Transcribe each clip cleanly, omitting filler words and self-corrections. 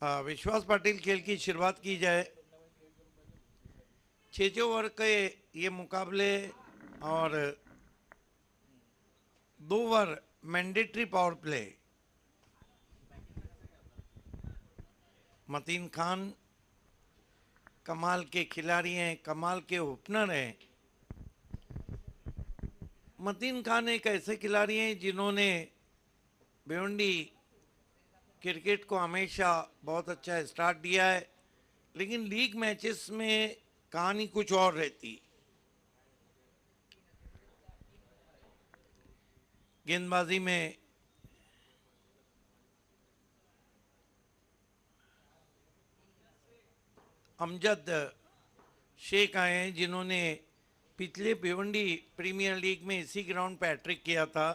विश्वास पाटिल खेल की शुरुआत की जाए। 6 ओवर के ये मुकाबले और 2 over mandatory power play. Mateen Khan कमाल के खिलाड़ी हैं, कमाल के ओपनर हैं। मतीन खान एक ऐसे खिलाड़ी हैं जिन्होंने भिवंडी क्रिकेट को हमेशा बहुत अच्छा स्टार्ट दिया है, लेकिन लीग मैचेस में कहानी कुछ और रहती। गेंदबाजी में अमजद शेख आए हैं जिन्होंने पिछले भिवंडी प्रीमियर लीग में इसी ग्राउंड पर हैट्रिक किया था।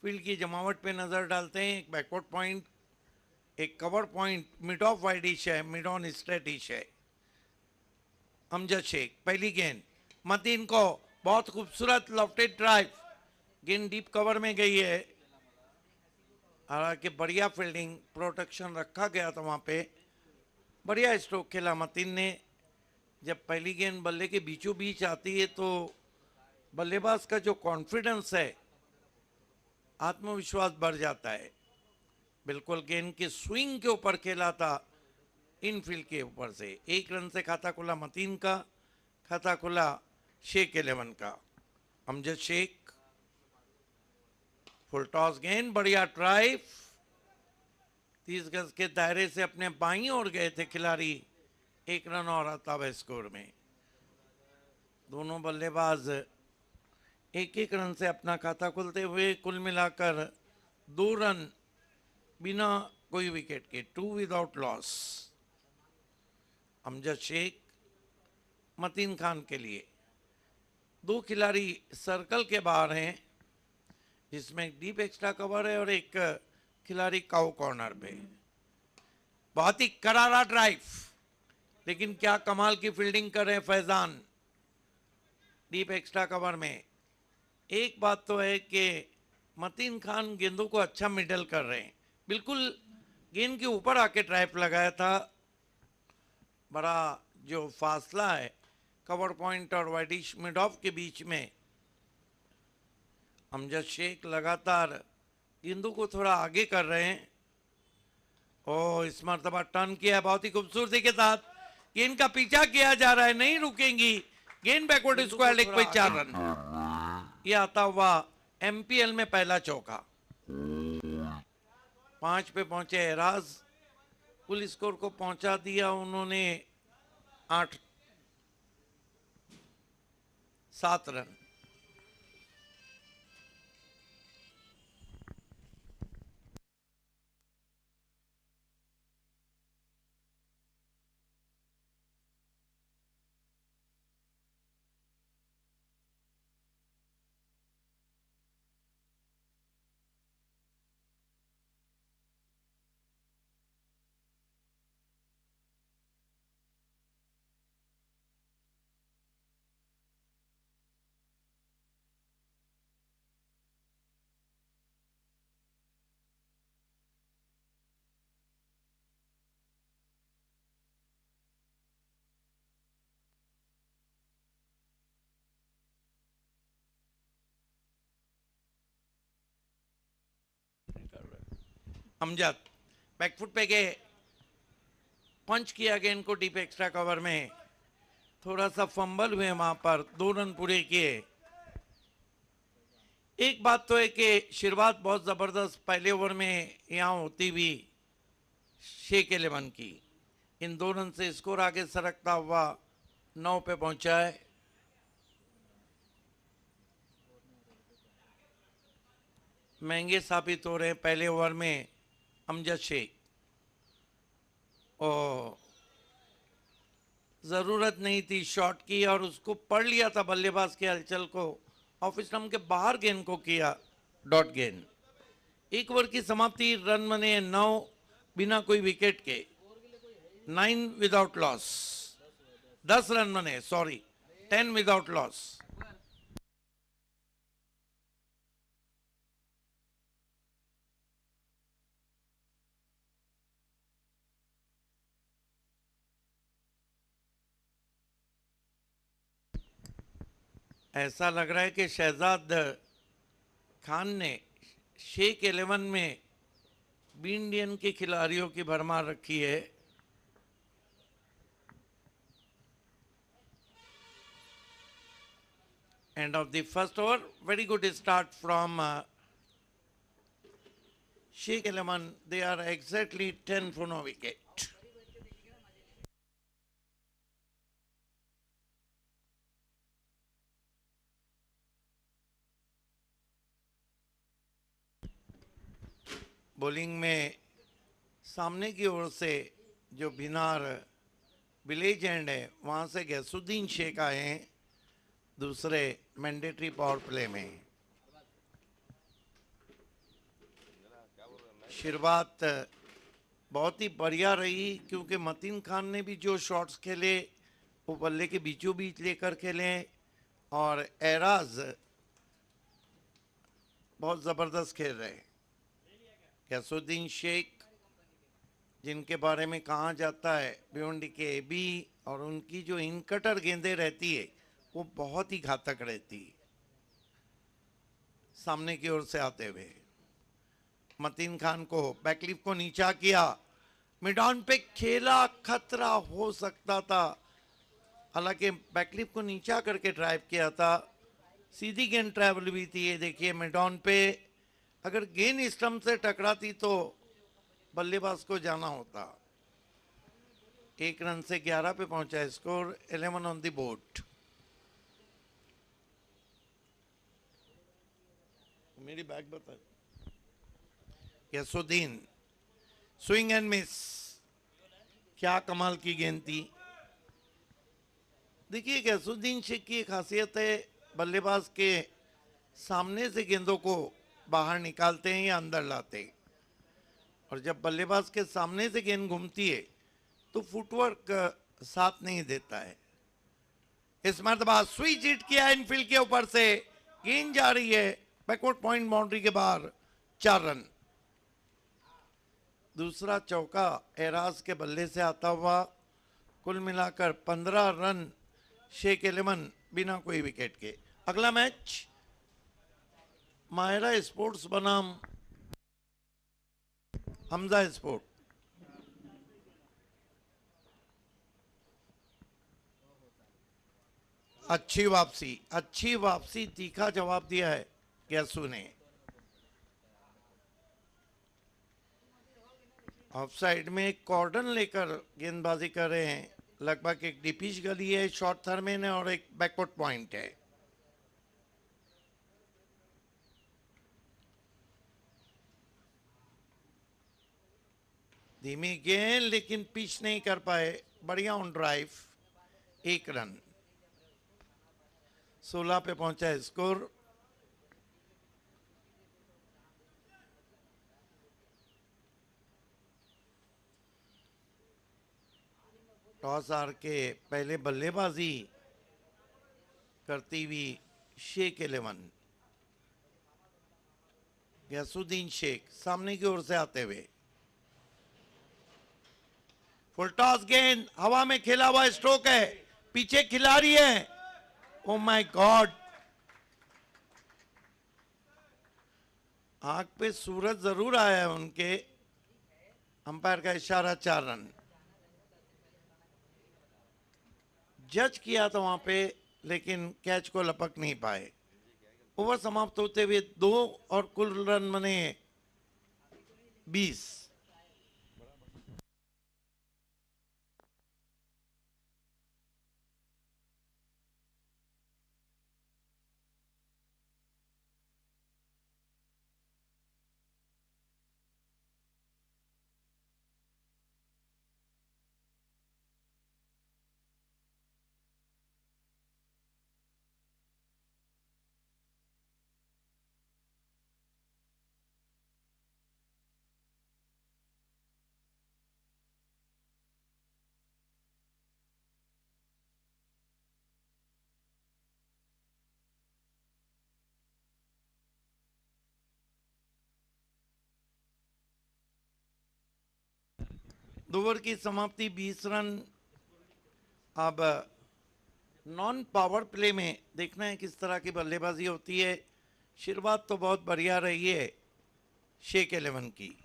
फील्ड की जमावट पे नजर डालते हैं। एक बैकवर्ड पॉइंट, एक cover point, mid of widish है, मिड ऑन स्ट्रेटिश है। अमजद शेख पहली गेंद, मतीन को बहुत खूबसूरत लॉफ्टेड ड्राइव, गेंद डीप कवर में गई है। हालांकि बढ़िया फील्डिंग, प्रोटेक्शन रखा गया था वहां पे। बढ़िया स्ट्रोक खेला मतीन ने। जब पहली गेंद बल्ले के बीचों बीच आती है तो बल्लेबाज का जो कॉन्फिडेंस है, आत्मविश्वास बढ़ जाता है। बिल्कुल गेंद के स्विंग के ऊपर खेला था, इनफील्ड के ऊपर से। 1 रन से खाता खुला मतीन का, खाता खुला शेख 11 का। अमजद शेख फुल टॉस गेंद, बढ़िया ड्राइव, 30 गज के दायरे से अपने बाईं ओर गए थे खिलाड़ी। 1 रन और आता है स्कोर में। दोनों बल्लेबाज 1-1 रन से अपना खाता खुलते हुए कुल मिलाकर 2 रन बिना कोई विकेट के, 2 विदाउट लॉस। अमजद शेख मतीन खान के लिए। 2 खिलाड़ी सर्कल के बाहर हैं, जिसमें एक डीप एक्स्ट्रा कवर है और एक खिलाड़ी काउ कॉर्नर पे। बहुत ही करारा ड्राइव, लेकिन क्या कमाल की फील्डिंग कर रहे हैं फैजान डीप एक्स्ट्रा कवर में। एक बात तो है कि मतीन खान गेंदों को अच्छा मिडल कर रहे हैं। बिल्कुल गेंद के ऊपर आके ड्राइव लगाया था। बड़ा जो फासला है कवर पॉइंट और वाइडिश मिड ऑफ के बीच में, अमजद शेख लगातार गेंदों को थोड़ा आगे कर रहे हैं। और इस मरतबा टर्न किया बहुत ही खूबसूरती के साथ। गेंद का पीछा किया जा रहा है, नहीं रुकेंगी। गेंद बैकवर्ड स्क्वायर लेग पे 4 रन। यह आता हुआ एमपीएल में पहला चौका। 5 पे पहुंचे एराज, कुल स्कोर को पहुंचा दिया उन्होंने 7 रन। अमजद बैकफुट पे गए, पंच किया गेंद को डीप एक्स्ट्रा कवर में। थोड़ा सा फंबल हुए वहां पर, 2 रन पूरे किए। एक बात तो है कि शुरुआत बहुत जबरदस्त पहले ओवर में यहां होती हुई शेख 11 की। इन 2 रन से स्कोर आगे सरकता हुआ 9 पे पहुंचा है। महंगे साबित हो रहे हैं पहले ओवर में अमजद शेख। और ज़रूरत नहीं थी शॉट की, और उसको पढ़ लिया था बल्लेबाज के हलचल को। ऑफ स्टंप के बाहर गेंद को किया डॉट गेंद। 1 ओवर की समाप्ति, रन बने 9 बिना कोई विकेट के, 9 विदाउट लॉस। 10 रन बने, सॉरी, 10 विदाउट लॉस। ऐसा लग रहा है कि शहजाद खान ने शेख 11 में बी इंडियन के खिलाड़ियों की भरमार रखी है। End of the first over, very good start from Sheikh 11. They are exactly 10 for no wicket. Bowling में सामने की ओर से जो बिनार विलेज एंड है वहां से गैसुद्दीन शेख आए हैं दूसरे मैंडेटरी पावर प्ले में। शुरुआत बहुत ही बढ़िया रही क्योंकि मतीन खान ने भी जो शॉट्स खेले वो बल्ले के बीचों बीच लेकर खेले और एराज बहुत ज़बरदस्त खेल रहे। गैसुद्दीन शेख जिनके बारे में कहा जाता है भिवंडी के एबी और उनकी जो इनकटर गेंदें रहती है वो बहुत ही घातक रहती। सामने की ओर से आते हुए मतीन खान को बैकलिफ को नीचा किया, मिड ऑन पे खेला, खतरा हो सकता था, हालांकि बैकलिफ को नीचा करके ड्राइव किया था, सीधी गेंद ट्रैवल भी थी। ये देखिए मिड ऑन पे अगर गेंद स्टंप से टकराती तो बल्लेबाज को जाना होता। 1 रन से 11 पे पहुंचा स्कोर, 11 ऑन द बोर्ड। मेरी बैग बता। गैसुद्दीन स्विंग एंड मिस, क्या कमाल की गेंद थी। देखिए गैसुद्दीन शेख की खासियत है बल्लेबाज के सामने से गेंदों को बाहर निकालते हैं या अंदर लाते हैं, और जब बल्लेबाज के सामने से गेंद घूमती है तो फुटवर्क साथ नहीं देता है। इस मरतबा स्विच हिट किया इनफील्ड के ऊपर से, गेंद जा रही है बैकवर्ड पॉइंट बाउंड्री के बाहर, 4 रन। दूसरा चौका एराज के बल्ले से आता हुआ, कुल मिलाकर 15 रन शेख 11 बिना कोई विकेट के। अगला मैच माहिरा स्पोर्ट्स बनाम हमजा स्पोर्ट। अच्छी वापसी, तीखा जवाब दिया है गैसू ने। ऑफ साइड में कॉर्डन लेकर गेंदबाजी कर रहे हैं, लगभग एक डिपिश गली है, शॉर्ट थर्मेन है और एक बैकवर्ड पॉइंट है। धीमी गेंद लेकिन पिच नहीं कर पाए, बढ़िया ऑन ड्राइव, 1 रन। 16 पे पहुंचा है स्कोर। टॉस हार के पहले बल्लेबाजी करती हुई शेख 11। गैसुद्दीन शेख सामने की ओर से आते हुए, फुल टॉस गेंद हवा में खेला हुआ स्ट्रोक है, पीछे खिलाड़ी है, ओ माय गॉड। आंख पे सूरज जरूर आया है उनके, अंपायर का इशारा, 4 रन। जज किया था वहां पे लेकिन कैच को लपक नहीं पाए। ओवर समाप्त होते हुए 2 और कुल रन बने 20। दो ओवर की समाप्ति, 20 रन। अब नॉन पावर प्ले में देखना है किस तरह की बल्लेबाजी होती है। शुरुआत तो बहुत बढ़िया रही है शेख 11 की।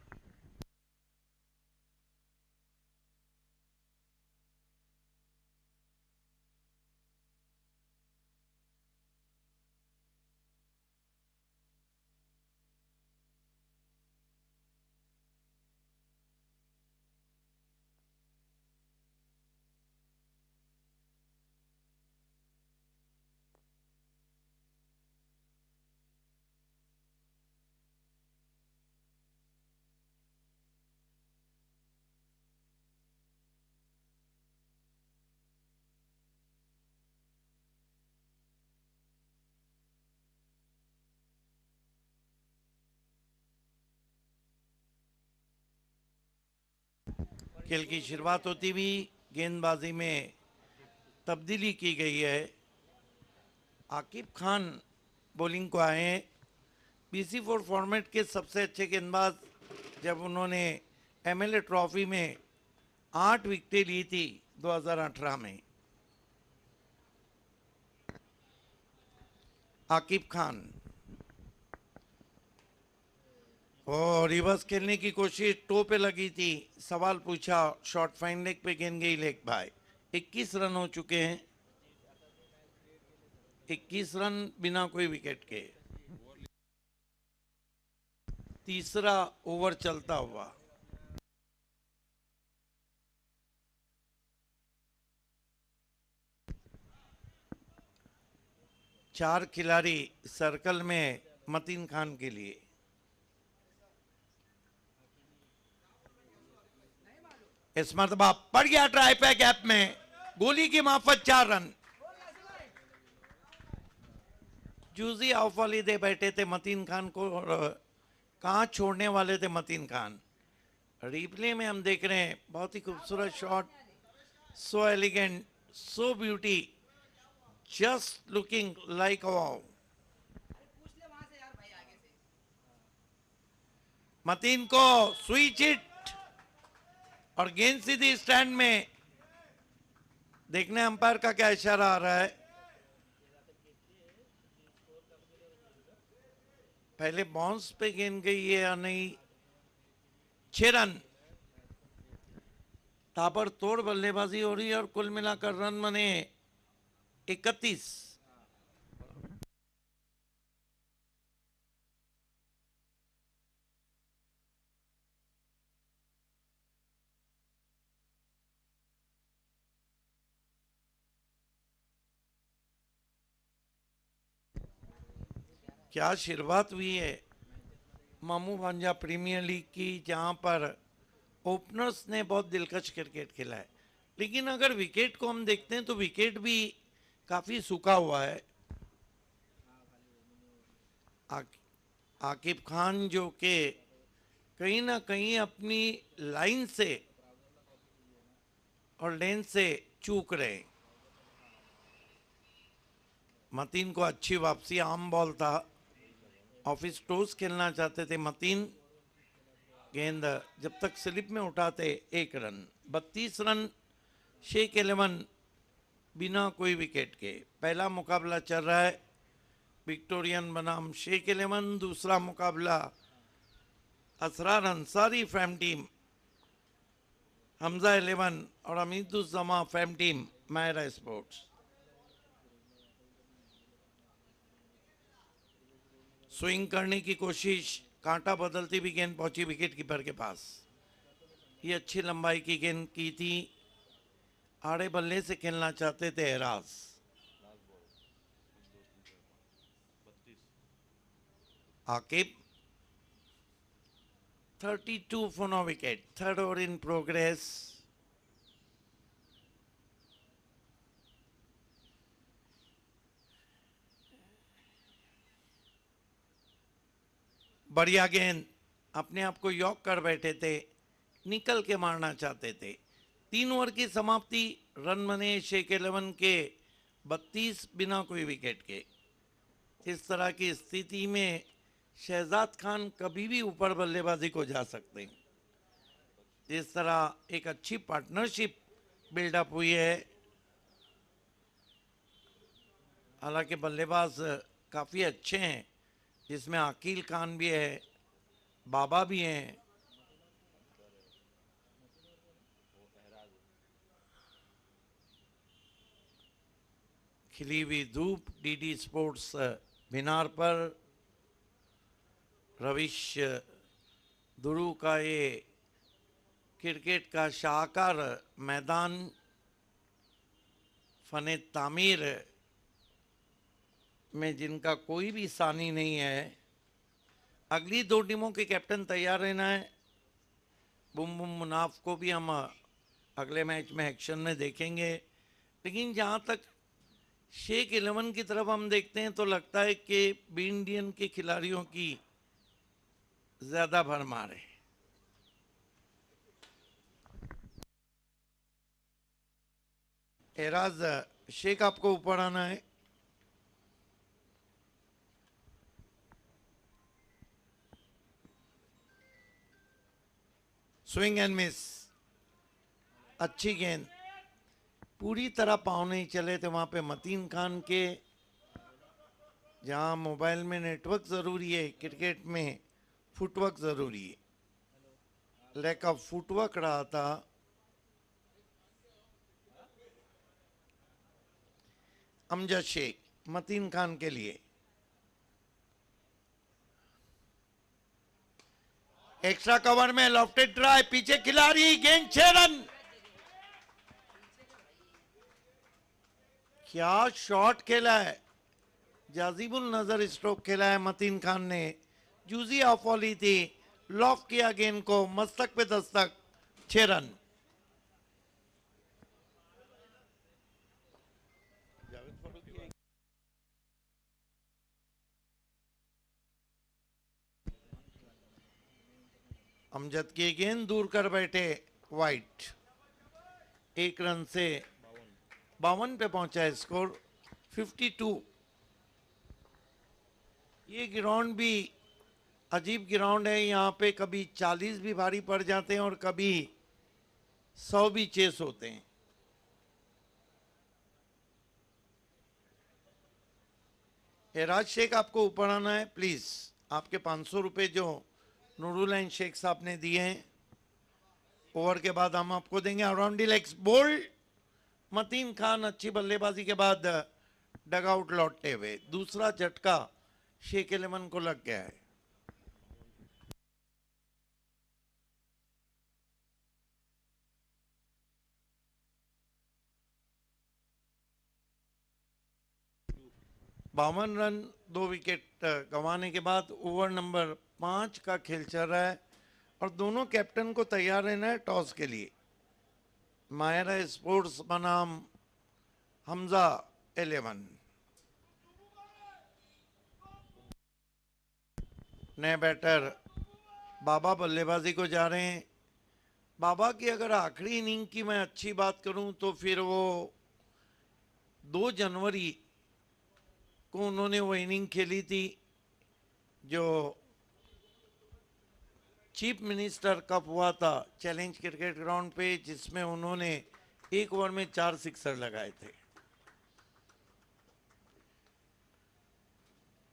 खेल की शुरुआत होती भी गेंदबाजी में तब्दीली की गई है। आकिब खान बॉलिंग को आए हैं। BC4 फॉर्मेट के सबसे अच्छे गेंदबाज, जब उन्होंने MLA ट्रॉफी में 8 विकेटें ली थी 2018 में। आकिब खान और रिवर्स खेलने की कोशिश, टो पे लगी थी। सवाल पूछा, शॉर्ट फाइन लेग पे गेंद गई लेग बाय। 21 रन हो चुके हैं, 21 रन बिना कोई विकेट के। तीसरा ओवर चलता हुआ। चार खिलाड़ी सर्कल में मतीन खान के लिए। इस मरतबा पड़ गया ट्राई पे गैप में, गोली की माफत 4 रन। जूजी ऑफ वाली दे बैठे थे मतीन खान को, और कहां छोड़ने वाले थे मतीन खान। रिप्ले में हम देख रहे हैं, बहुत ही खूबसूरत shot, so elegant, so beauty, just looking like a wow. Mateen को स्विच हिट और गेंद सीधी स्टैंड में। देखने अंपायर का क्या इशारा आ रहा है। पहले बाउंस पे गेंद गई है या नहीं। 6 रन। ताबड़तोड़ बल्लेबाजी हो रही है और कुल मिलाकर रन बने 31। क्या शुरुआत हुई है मामू भांजा प्रीमियर लीग की, जहां पर ओपनर्स ने बहुत दिलकश क्रिकेट खेला है। लेकिन अगर विकेट को हम देखते हैं तो विकेट भी काफी सूखा हुआ है। आकिब खान जो कि कहीं ना कहीं अपनी लाइन से और लेंथ से चूक रहे। मतीन को अच्छी वापसी, आम बॉल था, ऑफिस टोस खेलना चाहते थे मतीन। गेंद जब तक स्लिप में उठाते 1 रन। 32 रन शेख 11 बिना कोई विकेट के। पहला मुकाबला चल रहा है विक्टोरियन बनाम शेख 11, दूसरा मुकाबला असरार अंसारी फैम टीम, हमजा 11 और Amiduzzama fam team Myra sports. Swing करने की कोशिश, कांटा बदलती भी गेंद पहुंची विकेट कीपर के पास। ये अच्छी लंबाई की गेंद की थी, आड़े बल्ले से खेलना चाहते थे eras. Aqib 32 for no wicket, third over in progress। बढ़िया गेंद, अपने आप को यॉक कर बैठे थे, निकल के मारना चाहते थे। 3 ओवर की समाप्ति, रन बने शेख 11 के 32 बिना कोई विकेट के। इस तरह की स्थिति में शहजाद खान कभी भी ऊपर बल्लेबाजी को जा सकते हैं। जिस तरह एक अच्छी पार्टनरशिप बिल्डअप हुई है, हालांकि बल्लेबाज काफ़ी अच्छे हैं, जिसमें अकील खान भी है, बाबा भी हैं। खिली हुई धूप डीडी स्पोर्ट्स मीनार पर रविश दुरू का ये क्रिकेट का शाहकार मैदान फने तामीर में जिनका कोई भी सानी नहीं है। अगली दो टीमों के कैप्टन तैयार रहना है। बुम बुम मुनाफ को भी हम अगले मैच में एक्शन में देखेंगे, लेकिन जहाँ तक शेख 11 की तरफ हम देखते हैं तो लगता है कि बी इंडियन के खिलाड़ियों की ज़्यादा भरमार है। एराज शेख आपको ऊपर आना है। स्विंग एंड मिस, अच्छी गेंद, पूरी तरह पाँव नहीं चले थे वहाँ पे मतीन खान के। जहाँ मोबाइल में नेटवर्क ज़रूरी है, क्रिकेट में फुटवर्क ज़रूरी है। लैक ऑफ फुटवर्क रहा था। अमजद शेख मतीन खान के लिए एक्स्ट्रा कवर में लॉफ्टेड ड्राइव, पीछे खिलाड़ी, गेंद 6 रन। क्या शॉट खेला है, जाजिबुल नजर स्ट्रोक खेला है मतीन खान ने। जूजी ऑफ ली थी, लॉफ किया गेंद को, मस्तक पे दस्तक, 6 रन। अमजद की गेंद दूर कर बैठे वाइट। 1 रन से 52 पे पहुंचा है स्कोर 52। ये ग्राउंड भी अजीब ग्राउंड है, यहाँ पे कभी 40 भी भारी पड़ जाते हैं और कभी 100 भी चेस होते हैं। एराज शेख आपको ऊपर आना है प्लीज। आपके 500 रुपए जो नूरुल शेख साहब ने दिए हैं, ओवर के बाद हम आपको देंगे। Around legs bowled Mateen Khan, अच्छी बल्लेबाजी के बाद डगआउट लौटते हुए। दूसरा झटका शेख 11 को लग गया है। बावन रन, 2 विकेट गंवाने के बाद ओवर नंबर 5 का खेल चल रहा है और दोनों कैप्टन को तैयार रहना है टॉस के लिए। मायरा स्पोर्ट्स बनाम हमजा 11। नए बैटर बाबा बल्लेबाजी को जा रहे हैं। बाबा की अगर आखिरी इनिंग की मैं अच्छी बात करूं तो फिर वो 2 जनवरी को उन्होंने वो इनिंग खेली थी जो चीफ मिनिस्टर कप हुआ था चैलेंज क्रिकेट ग्राउंड पे, जिसमें उन्होंने 1 ओवर में 4 सिक्सर लगाए थे।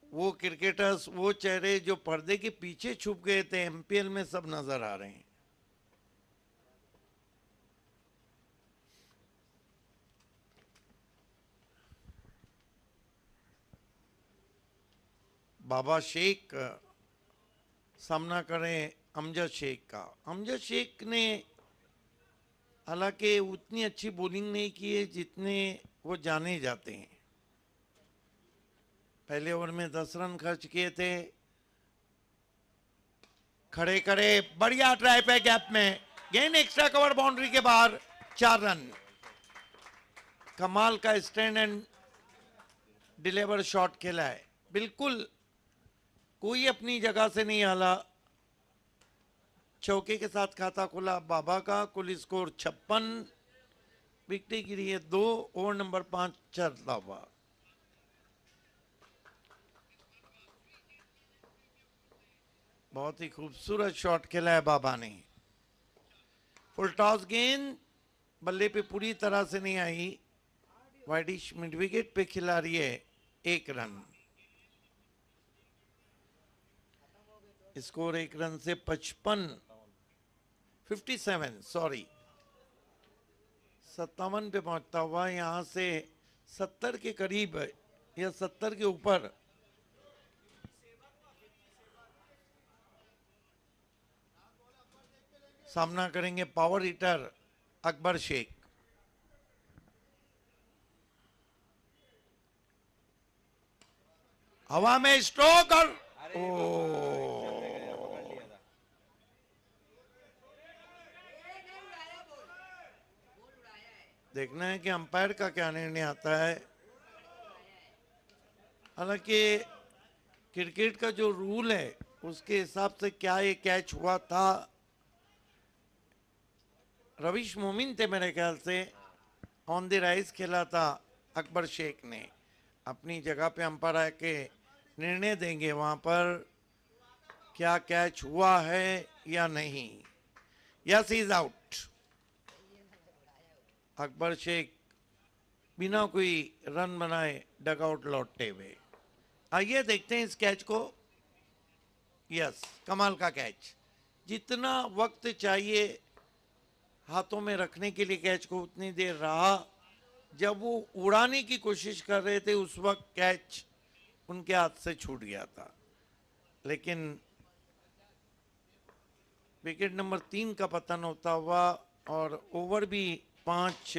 वो क्रिकेटर्स, वो चेहरे जो पर्दे के पीछे छुप गए थे, एमपीएल में सब नजर आ रहे हैं। बाबा शेख सामना करें अमजद शेख का। अमजद शेख ने हालांकि उतनी अच्छी बॉलिंग नहीं की है जितने वो जाने जाते हैं। पहले ओवर में 10 रन खर्च किए थे। खड़े करे, बढ़िया ड्राइव है गैप में, गेंद एक्स्ट्रा कवर बाउंड्री के बाहर, 4 रन। कमाल का स्टैंड एंड डिलीवर शॉट खेला है, बिल्कुल कोई अपनी जगह से नहीं हाला। चौके के साथ खाता खुला बाबा का। कुल स्कोर 56, विकेट गिरी है 2। ओवर नंबर 5 चलता हुआ। बहुत ही खूबसूरत शॉट खेला है बाबा ने। फुल टॉस गेंद बल्ले पे पूरी तरह से नहीं आई, वाइडिश मिड विकेट पे खिला रही है 1 रन। स्कोर 1 रन से 57 सॉरी 57 पे पहुंचता हुआ यहां से 70 के करीब या 70 के ऊपर सामना करेंगे पावर हिटर अकबर शेख। हवा में स्ट्रोक और देखना है कि अंपायर का क्या निर्णय आता है। हालांकि क्रिकेट का जो रूल है उसके हिसाब से क्या ये कैच हुआ था, रविश मोमिन थे मेरे ख्याल से, ऑन द राइज खेला था अकबर शेख ने। अपनी जगह पे अंपायर आके निर्णय देंगे वहां पर क्या कैच हुआ है या नहीं। Yes is out. Akbar Shaikh बिना कोई रन बनाए डगआउट लौटते हुए। आइए देखते हैं इस कैच को। यस, कमाल का कैच। जितना वक्त चाहिए हाथों में रखने के लिए कैच को उतनी देर रहा। जब वो उड़ाने की कोशिश कर रहे थे उस वक्त कैच उनके हाथ से छूट गया था। लेकिन विकेट नंबर 3 का पतन होता हुआ और ओवर भी 5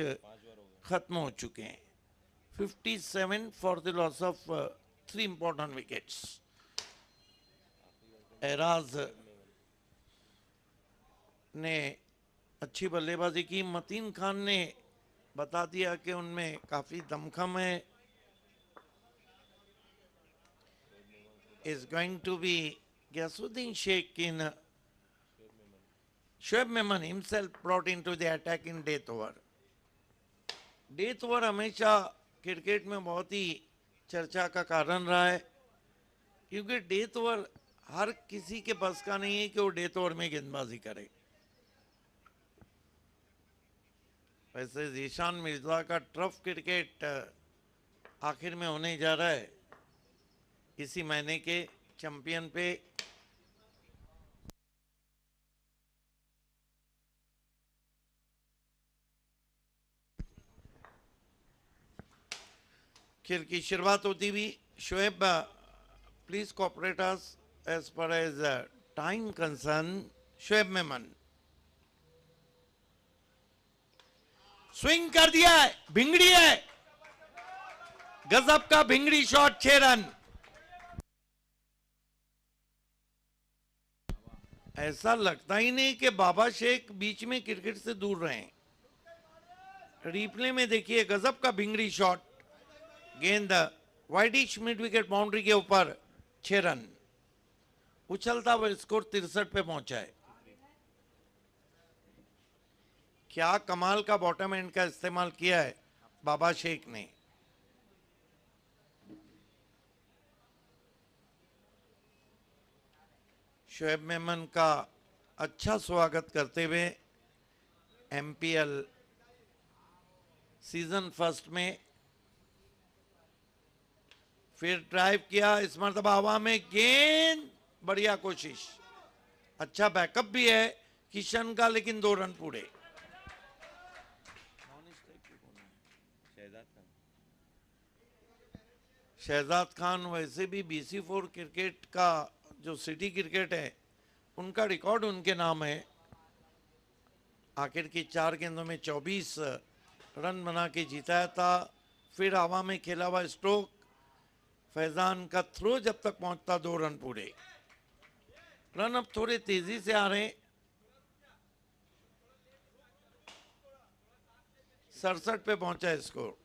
खत्म हो चुके हैं। 57 for the loss of 3 important wickets. Eras ने अच्छी बल्लेबाजी की। मतीन खान ने बता दिया कि उनमें काफी दमखम है। Is going to be Ghiyasuddin Shaikh in Shoaib Memon himself brought into the attack in death over. Death over हमेशा क्रिकेट में बहुत ही चर्चा का कारण रहा है, क्योंकि डेथ ओवर हर किसी के बस का नहीं है कि वो डेथ ओवर में गेंदबाजी करे। वैसे जीशान मिर्जा का ट्रफ क्रिकेट आखिर में होने जा रहा है इसी महीने के चैंपियन पे। खेल की शुरुआत होती हुई Shoaib, please cooperate us as per as time concern. Shoaib Memon swing कर दिया है, भिंगड़ी है, गजब का भिंगड़ी शॉट, 6 रन। ऐसा लगता ही नहीं कि बाबा शेख बीच में क्रिकेट से दूर रहे। रिप्ले में देखिए, गजब का भिंगड़ी शॉट, गेंद वाइडिश मिड विकेट बाउंड्री के ऊपर, 6 रन। उछलता हुआ स्कोर 63 पे पहुंचा है। क्या कमाल का बॉटम एंड का इस्तेमाल किया है बाबा शेख ने। शोएब मेमन का अच्छा स्वागत करते हुए एमपीएल सीजन फर्स्ट में फिर ड्राइव किया, इस मरतबा हवा में गेंद, बढ़िया कोशिश, अच्छा बैकअप भी है किशन का, लेकिन 2 रन पूरे। शहजाद खान वैसे भी BC4 क्रिकेट का जो सिटी क्रिकेट है उनका रिकॉर्ड उनके नाम है। आखिर की 4 गेंदों में 24 रन बना के जीताया था। फिर हवा में खेला हुआ स्ट्रोक, फैजान का थ्रो जब तक पहुंचता 2 रन पूरे। रन अब थोड़े तेजी से आ रहे हैं, 67 पे पहुंचा है स्कोर।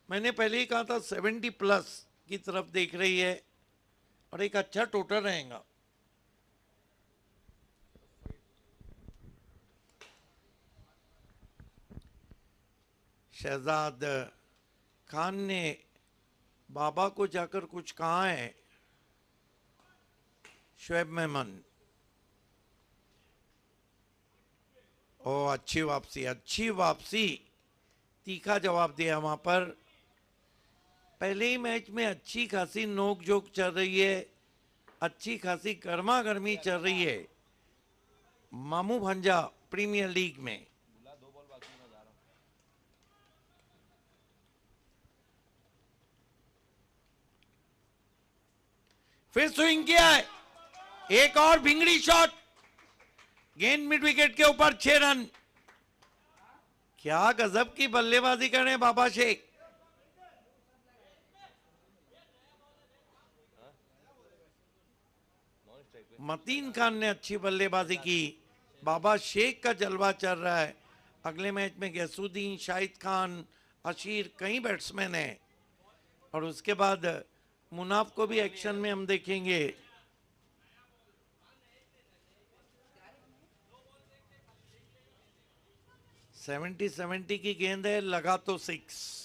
मैंने पहले ही कहा था 70 प्लस की तरफ देख रही है और एक अच्छा टोटल रहेगा। शहजाद खान ने बाबा को जाकर कुछ कहा है। शोएब मेमन, ओ अच्छी वापसी, अच्छी वापसी, तीखा जवाब दिया वहां पर। पहले ही मैच में अच्छी खासी नोक-झोंक चल रही है, अच्छी खासी गर्मा गर्मी चल रही है मामू भंजा प्रीमियर लीग में। फिर स्विंग किया है, एक और भिंगड़ी शॉट, गेंद मिड विकेट के ऊपर 6 रन। क्या गजब की बल्लेबाजी कर रहे हैं बाबा शेख। मतीन खान ने अच्छी बल्लेबाजी की, बाबा शेख का जलवा चल रहा है। अगले मैच में गैसुद्दीन, शाहिद खान, अशीर, कई बैट्समैन हैं और उसके बाद मुनाफ को भी एक्शन में हम देखेंगे। सेवेंटी 70 की गेंद है, लगा तो 6।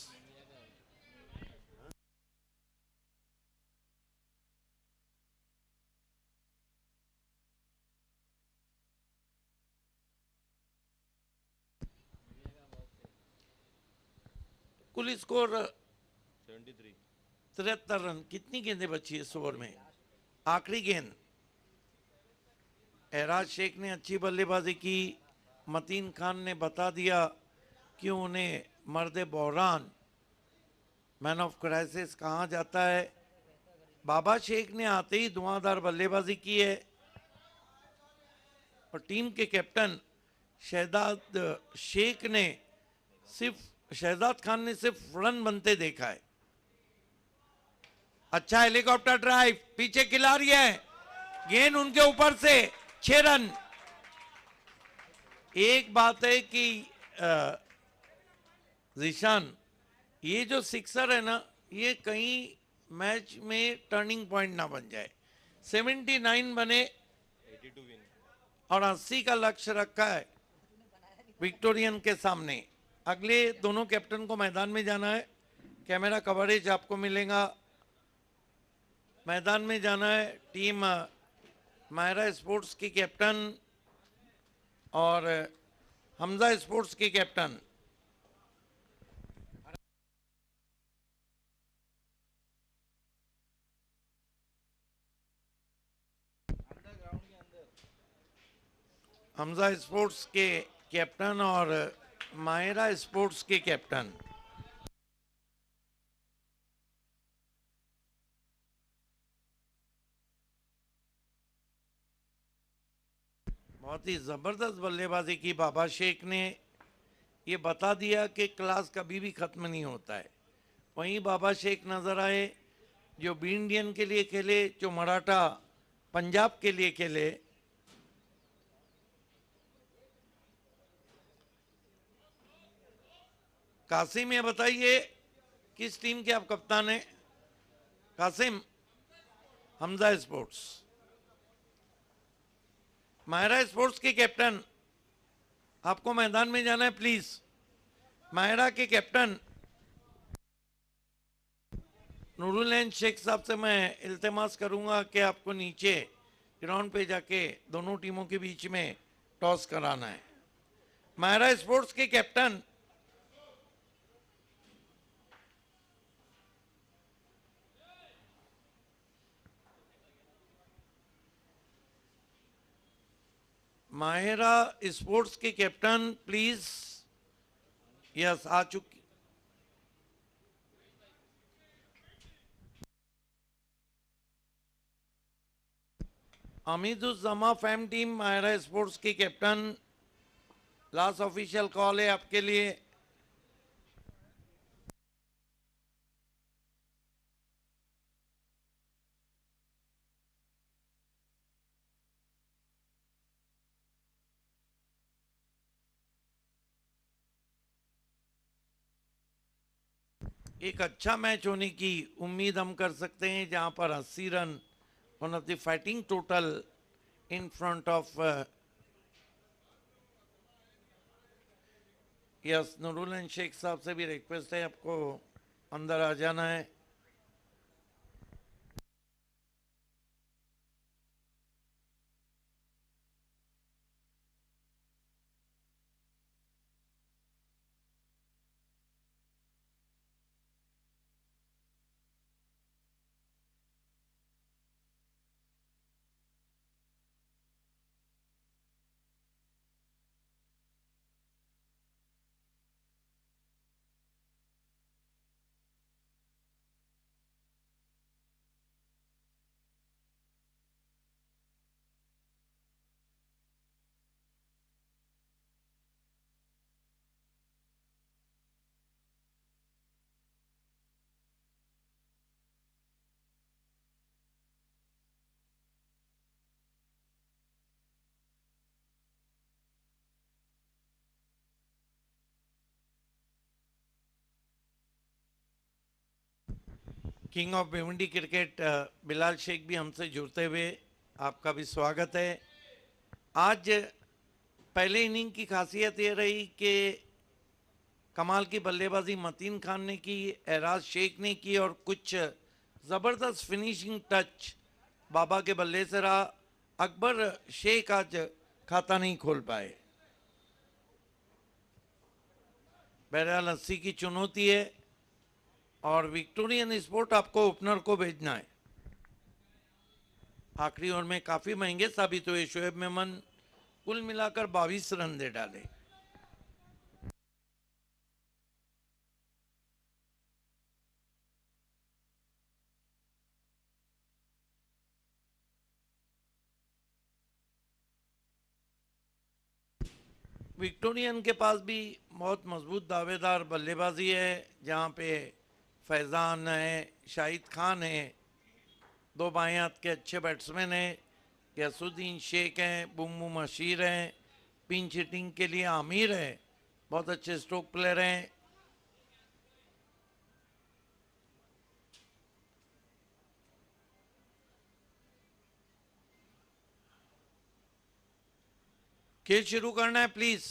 कुल स्कोर 73 रन। कितनी गेंदें बची है इस ओवर में? आखिरी गेंद। एराज शेख ने अच्छी बल्लेबाजी की, मतीन खान ने बता दिया कि उन्हें मर्द बहरान, मैन ऑफ क्राइसिस कहा जाता है। बाबा शेख ने आते ही धुआंधार बल्लेबाजी की है और टीम के कैप्टन शहजाद शेख ने सिर्फ शहजाद खान ने सिर्फ रन बनते देखा है। अच्छा हेलीकॉप्टर ड्राइव, पीछे खिलाड़ी है, गेंद उनके ऊपर से 6 रन। एक बात है कि जीशान, ये जो सिक्सर है ना, ये कहीं मैच में टर्निंग पॉइंट ना बन जाए। 79 बने और 80 का लक्ष्य रखा है विक्टोरियन के सामने। अगले दोनों कैप्टन को मैदान में जाना है, कैमरा कवरेज आपको मिलेगा। मैदान में जाना है टीम मायरा स्पोर्ट्स की कैप्टन और हमजा स्पोर्ट्स की कैप्टन। हमजा स्पोर्ट्स के कैप्टन और मायरा स्पोर्ट्स के कैप्टन। बहुत ही जबरदस्त बल्लेबाजी की बाबा शेख ने, ये बता दिया कि क्लास कभी भी खत्म नहीं होता है। वहीं बाबा शेख नजर आए जो बी इंडियन के लिए खेले, जो मराठा पंजाब के लिए खेले। कासिम, ये बताइए किस टीम के आप कप्तान हैं? कासिम, हमजा स्पोर्ट्स। मायरा स्पोर्ट्स के कैप्टन, आपको मैदान में जाना है प्लीज। मायरा के कैप्टन नूरुल शेख साहब से मैं इल्तिमास करूंगा कि आपको नीचे ग्राउंड पे जाके दोनों टीमों के बीच में टॉस कराना है। मायरा स्पोर्ट्स के कैप्टन, माहिरा स्पोर्ट्स के कैप्टन प्लीज। यस, आ चुकी। अमीदुज्जमा फैम टीम माहिरा स्पोर्ट्स की कैप्टन, लास्ट ऑफिशियल कॉल है आपके लिए। एक अच्छा मैच होने की उम्मीद हम कर सकते हैं, जहां पर 80 run, one of the fighting total in front of yes. Nurul Shaikh साहब से भी रिक्वेस्ट है, आपको अंदर आ जाना है। King of Bhiwandi cricket Bilal Shaikh भी हमसे जुड़ते हुए आपका भी स्वागत है। आज पहले इनिंग की खासियत ये रही कि कमाल की बल्लेबाजी मतीन खान ने की, एराज शेख ने की और कुछ ज़बरदस्त फिनिशिंग टच बाबा के बल्ले से रहा। अकबर शेख आज खाता नहीं खोल पाए। बहरहाल 80 की चुनौती है और विक्टोरियन स्पोर्ट आपको ओपनर को भेजना है। आखिरी ओवर में काफी महंगे साबित हुए शोएब मेमन, कुल मिलाकर 22 रन दे डाले। विक्टोरियन के पास भी बहुत मजबूत दावेदार बल्लेबाजी है, जहां पे फैजान है, शाहिद खान है, दो बाएं हाथ के अच्छे बैट्समैन हैं, गैसुद्दीन शेख हैं, बुम्बू मशीर हैं, पिंच हिटिंग के लिए आमिर है, बहुत अच्छे स्ट्रोक प्लेयर हैं। खेल शुरू करना है प्लीज।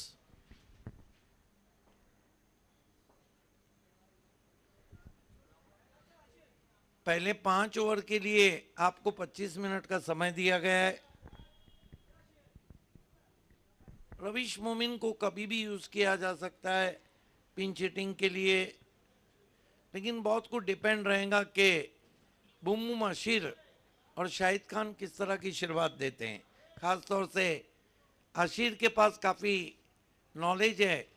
पहले 5 ओवर के लिए आपको 25 मिनट का समय दिया गया है। रविश मोमिन को कभी भी यूज किया जा सकता है पिंच हिटिंग के लिए, लेकिन बहुत कुछ डिपेंड रहेगा कि बुम्बू मशीर और शाहिद खान किस तरह की शुरुआत देते हैं। खास तौर से आशिर के पास काफ़ी नॉलेज है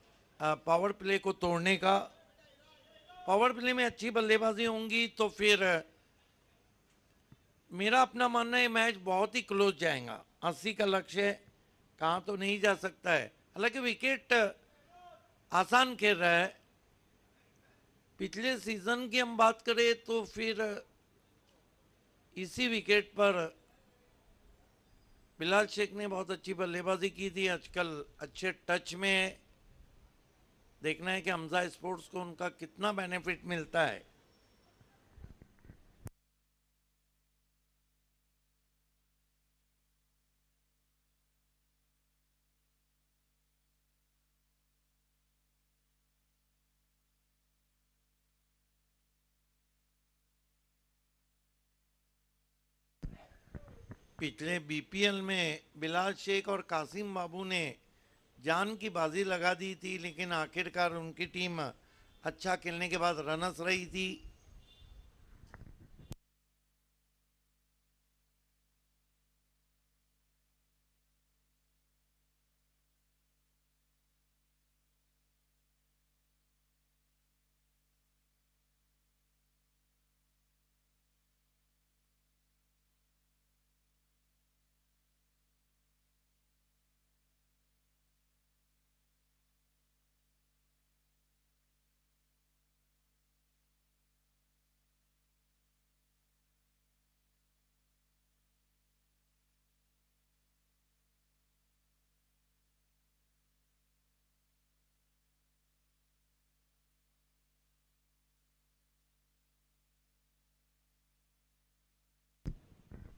पावर प्ले को तोड़ने का। पावर प्ले में अच्छी बल्लेबाजी होंगी तो फिर मेरा अपना मानना है मैच बहुत ही क्लोज जाएगा। 80 का लक्ष्य है, कहाँ तो नहीं जा सकता है। हालांकि विकेट आसान खेल रहा है। पिछले सीजन की हम बात करें तो फिर इसी विकेट पर बिलाल शेख ने बहुत अच्छी बल्लेबाजी की थी। आजकल अच्छे टच में है। देखना है कि हमजा स्पोर्ट्स को उनका कितना बेनिफिट मिलता है। पिछले बीपीएल में बिलाल शेख और कासिम बाबू ने जान की बाजी लगा दी थी, लेकिन आखिरकार उनकी टीम अच्छा खेलने के बाद रनर्स रही थी।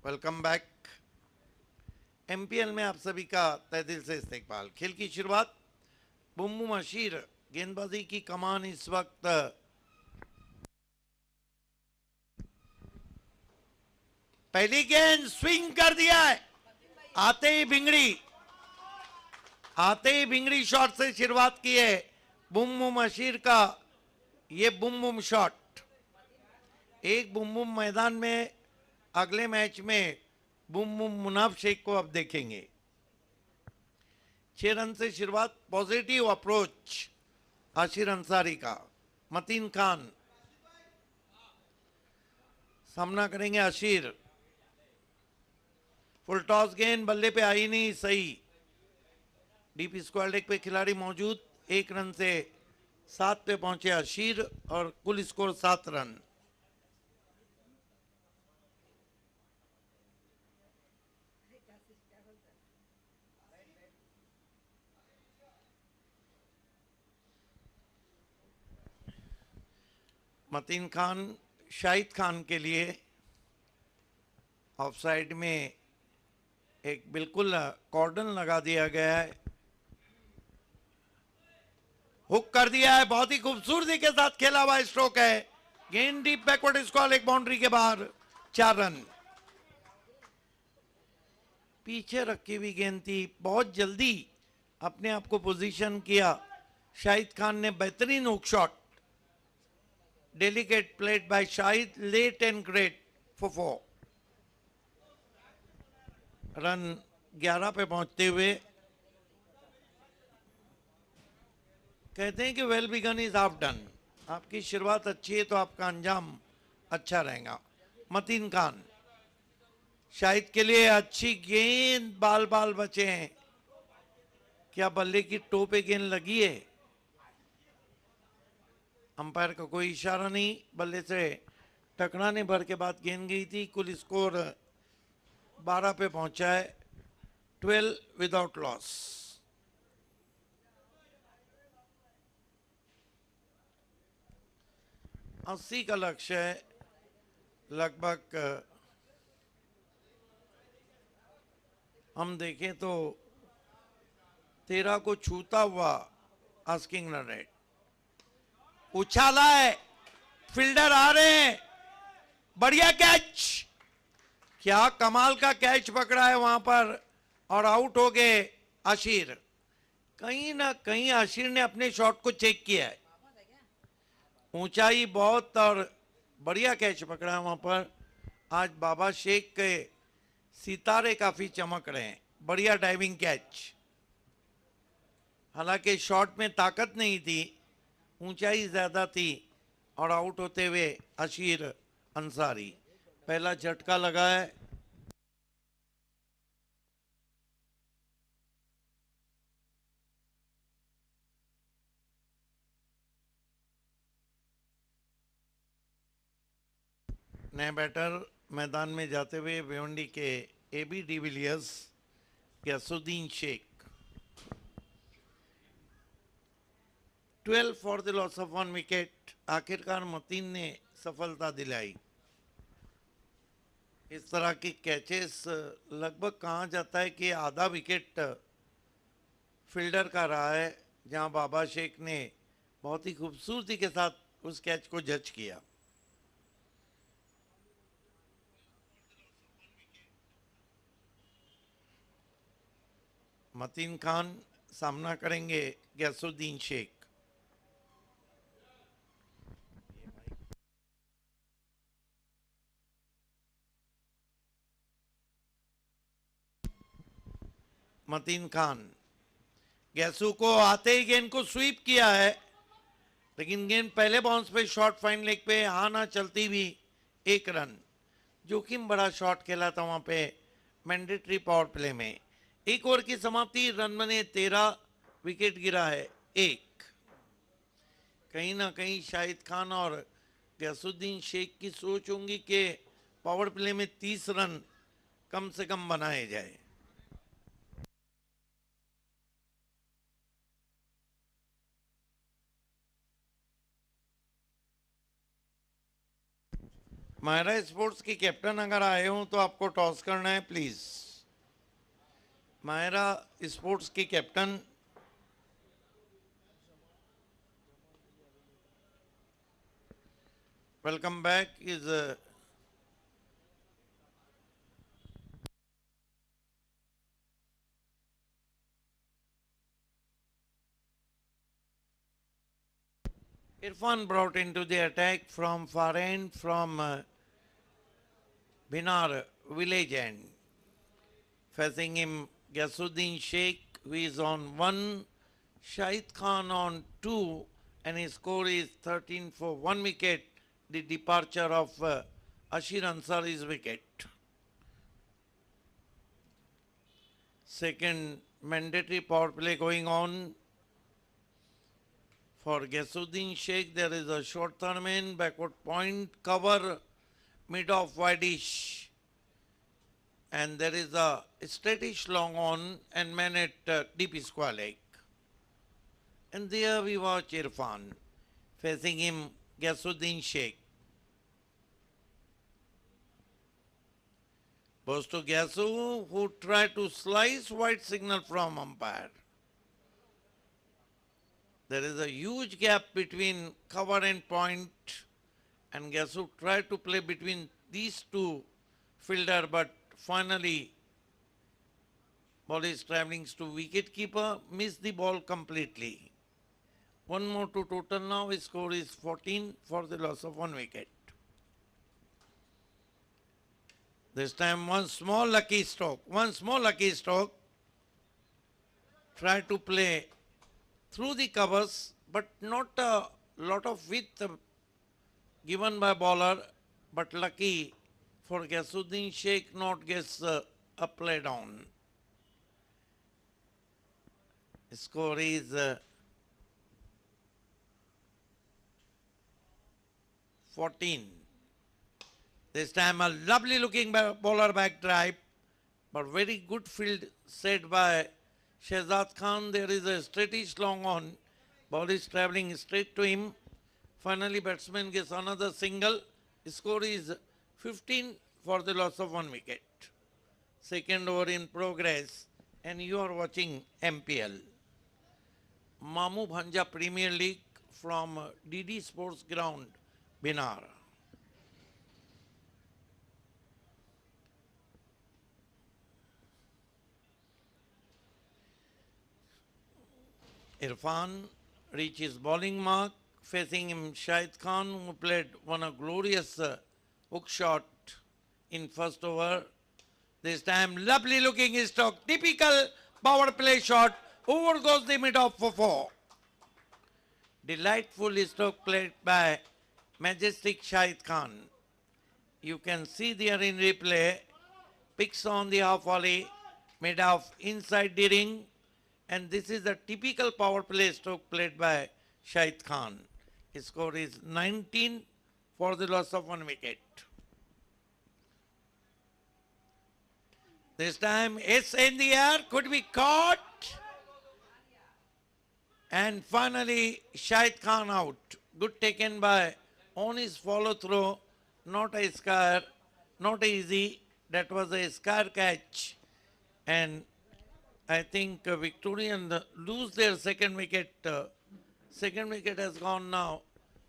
Welcome back. एमपीएल में आप सभी का तहे दिल से इस्तकबाल। खेल की शुरुआत बुम्बू मशीर, गेंदबाजी की कमान इस वक्त पहली गेंद स्विंग कर दिया है। आते ही भिंगड़ी शॉट से शुरुआत की है बुम्बू मशीर का। ये बुम शॉट, एक बुम मैदान में। अगले मैच में बुम मुनाफ शेख को अब देखेंगे। 6 रन से शुरुआत, पॉजिटिव अप्रोच आशिर अंसारी का। मतीन खान सामना करेंगे आशिर। फुल टॉस गेंद बल्ले पे आई नहीं, सही। डीप स्क्वायर लेग पे खिलाड़ी मौजूद। 1 रन से 7 पे पहुंचे आशिर और कुल स्कोर 7 रन। मतीन खान शाहिद खान के लिए ऑफ साइड में एक बिल्कुल कॉर्डन लगा दिया गया है, हुक कर दिया है, बहुत ही खूबसूरती के साथ खेला हुआ स्ट्रोक है, गेंद डीप बैकवर्ड स्क्वाल, एक बाउंड्री के बाहर, 4 रन। पीछे रखी हुई गेंद थी, बहुत जल्दी अपने आप को पोजीशन किया शाहिद खान ने, बेहतरीन hook shot, delicate played by Shahid, late and great for 4 run. 11 पे पहुंचते हुए कहते हैं कि well begun is half done, आपकी शुरुआत अच्छी है तो आपका अंजाम अच्छा रहेगा। मतीन खान, शाहिद के लिए अच्छी गेंद, बाल बाल बचे हैं, क्या बल्ले की टो पे गेंद लगी है? अंपायर का कोई इशारा नहीं, बल्ले से टकराने भर के बाद गेंद गई थी। कुल स्कोर 12 पे पहुंचा है, 12 विदाउट लॉस। अस्सी का लक्ष्य है, लगभग हम देखें तो 13 को छूता हुआ आस्किंग रन रेट। उछाला है, फील्डर आ रहे हैं, बढ़िया कैच, क्या कमाल का कैच पकड़ा है वहां पर, और आउट हो गए आशिर। कहीं ना कहीं आशिर ने अपने शॉट को चेक किया है, ऊंचाई बहुत, और बढ़िया कैच पकड़ा है वहां पर। आज बाबा शेख के सितारे काफी चमक रहे हैं, बढ़िया डाइविंग कैच, हालांकि शॉट में ताकत नहीं थी, ऊंचाई ज्यादा थी, और आउट होते हुए अशीर अंसारी। पहला झटका लगा है, नए बैटर मैदान में जाते हुए भिवंडी के AB de Villiers, Ghiyasuddin Shaikh. 12 for the loss of 1 wicket, आखिरकार मतीन ने सफलता दिलाई। इस तरह की कैचेस लगभग कहा जाता है कि आधा विकेट फील्डर का रहा है, जहां बाबा शेख ने बहुत ही खूबसूरती के साथ उस कैच को जज किया। मतीन खान सामना करेंगे गैसुद्दीन शेख। मतीन खान, गैसू को आते ही गेंद को स्वीप किया है, लेकिन गेंद पहले बाउंस पे शॉर्ट फाइन लेग पे, हाँ ना चलती भी 1 रन। जोखिम बड़ा शॉट खेला था वहां पे मैंडेटरी पावर प्ले में। 1 ओवर की समाप्ति, रन बने 13, विकेट गिरा है 1। कहीं ना कहीं शाहिद खान और गैसुद्दीन शेख की सोच होंगी कि पावर प्ले में 30 रन कम से कम बनाए जाए। मायरा स्पोर्ट्स की कैप्टन अगर आए हो तो आपको टॉस करना है प्लीज। मायरा स्पोर्ट्स की captain, welcome back, is Irfan brought into the attack from far end, from Binar village end. Facing him, Gasuddin Sheikh, who is on 1, Shahid Khan on 2, and his score is 13 for 1 wicket, the departure of Ashir Ansari's wicket. Second mandatory power play going on. For Gasuddin Sheikh, there is a short throw-in, backward point, cover, mid-off wideish, and there is a straightish long on and man at deep square leg. And there we watch Irfan, facing him Gasuddin Sheikh. Goes to Gyasu, who tried to slice white signal from umpire. There is a huge gap between cover and point, and Gyasu tried to play between these two fielder, but finally ball is traveling to wicket keeper, missed the ball completely. One more to total now, his score is 14 for the loss of 1 wicket. This time one small lucky stroke, try to play through the covers, but not a lot of width given by bowler, but lucky for Ghiyasuddin Sheikh not gets a play down. Score is 14. This time a lovely looking bowler back drive, but very good field set by Shehzad Khan. There is a straightish long on. Ball is travelling straight to him. Finally batsman gets another single. Score is 15 for the loss of 1 wicket. Second over in progress, and you are watching MPL. Mamu Bhanja Premier League from DD Sports Ground, Binar. Irfan reaches bowling mark, facing him Shahid Khan, who played a glorious hook shot in first over. This time lovely looking stroke, typical power play shot, over goes the mid-off for 4. Delightful stroke played by majestic Shahid Khan. You can see there in replay, picks on the half volley, mid-off inside the ring, and this is a typical power play stroke played by Shahid Khan. His score is 19 for the loss of 1 wicket. This time it's in the air, could be caught. And finally Shahid Khan out. Good taken by on his follow through, not a scare, not easy. That was a scare catch. And I think Victorian lose their second wicket. Second wicket has gone now.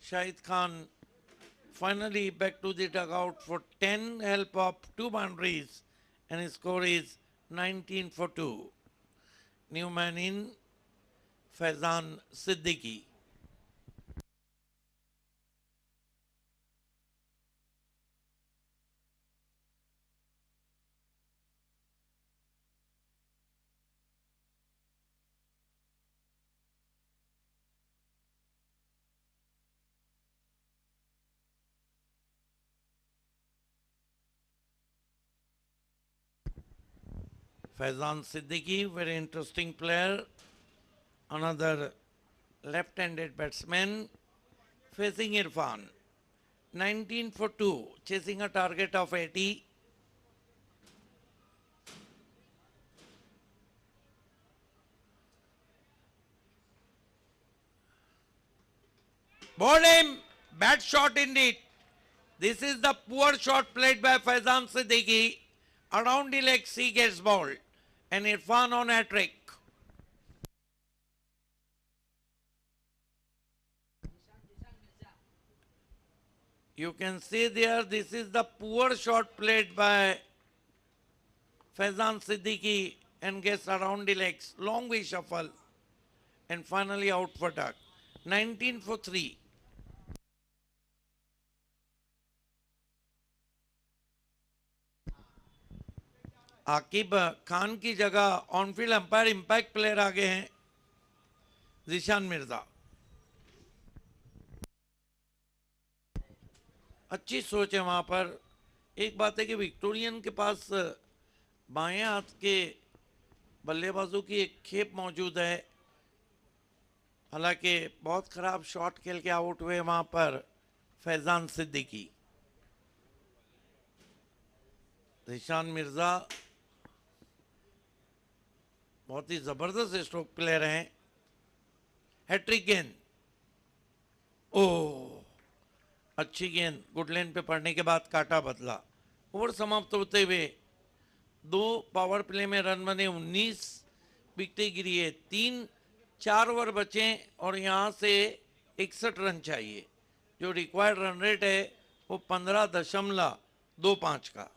Shahid Khan finally back to the dugout for 10 help of 2 boundaries, and his score is 19 for 2. New man in, Faizan Siddiqui. Faizan Siddiqui, very interesting player. Another left-handed batsman facing Irfan. 19 for 2, chasing a target of 80. Bowled him, bad shot indeed. This is the poor shot played by Faizan Siddiqui. Around the leg, he gets bowled. And Irfan on a trick. You can see there, this is the poor shot played by Faizan Siddiqui and gets around the legs. Long way shuffle. And finally out for duck. 19 for 3. Aqib Khan की जगह on-field umpire impact player आ गए हैं जिशान मिर्जा. अच्छी सोच है वहां पर. एक बात है कि विक्टोरियन के पास बाएं हाथ के बल्लेबाजों की एक खेप मौजूद है. हालांकि बहुत खराब शॉट खेल के आउट हुए वहां पर फैजान सिद्दीकी. जिशान मिर्जा बहुत ही जबरदस्त स्ट्रोक प्लेयर हैं. हैट्रिक गेंद. ओह, अच्छी गेंद गुड लेन पे पड़ने के बाद काटा बदला. ओवर समाप्त होते हुए 2 पावर प्ले में रन बने 19, विकेटें गिरी है 3, 4 ओवर बचे और यहाँ से 61 रन चाहिए। जो रिक्वायर्ड रन रेट है वो 15.25 का।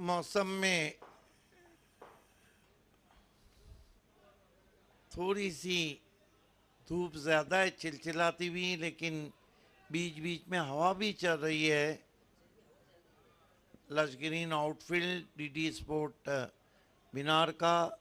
मौसम में थोड़ी सी धूप ज़्यादा है, चिलचिलाती भी, लेकिन बीच बीच में हवा भी चल रही है। Lush green outfield DD sport बिनार का।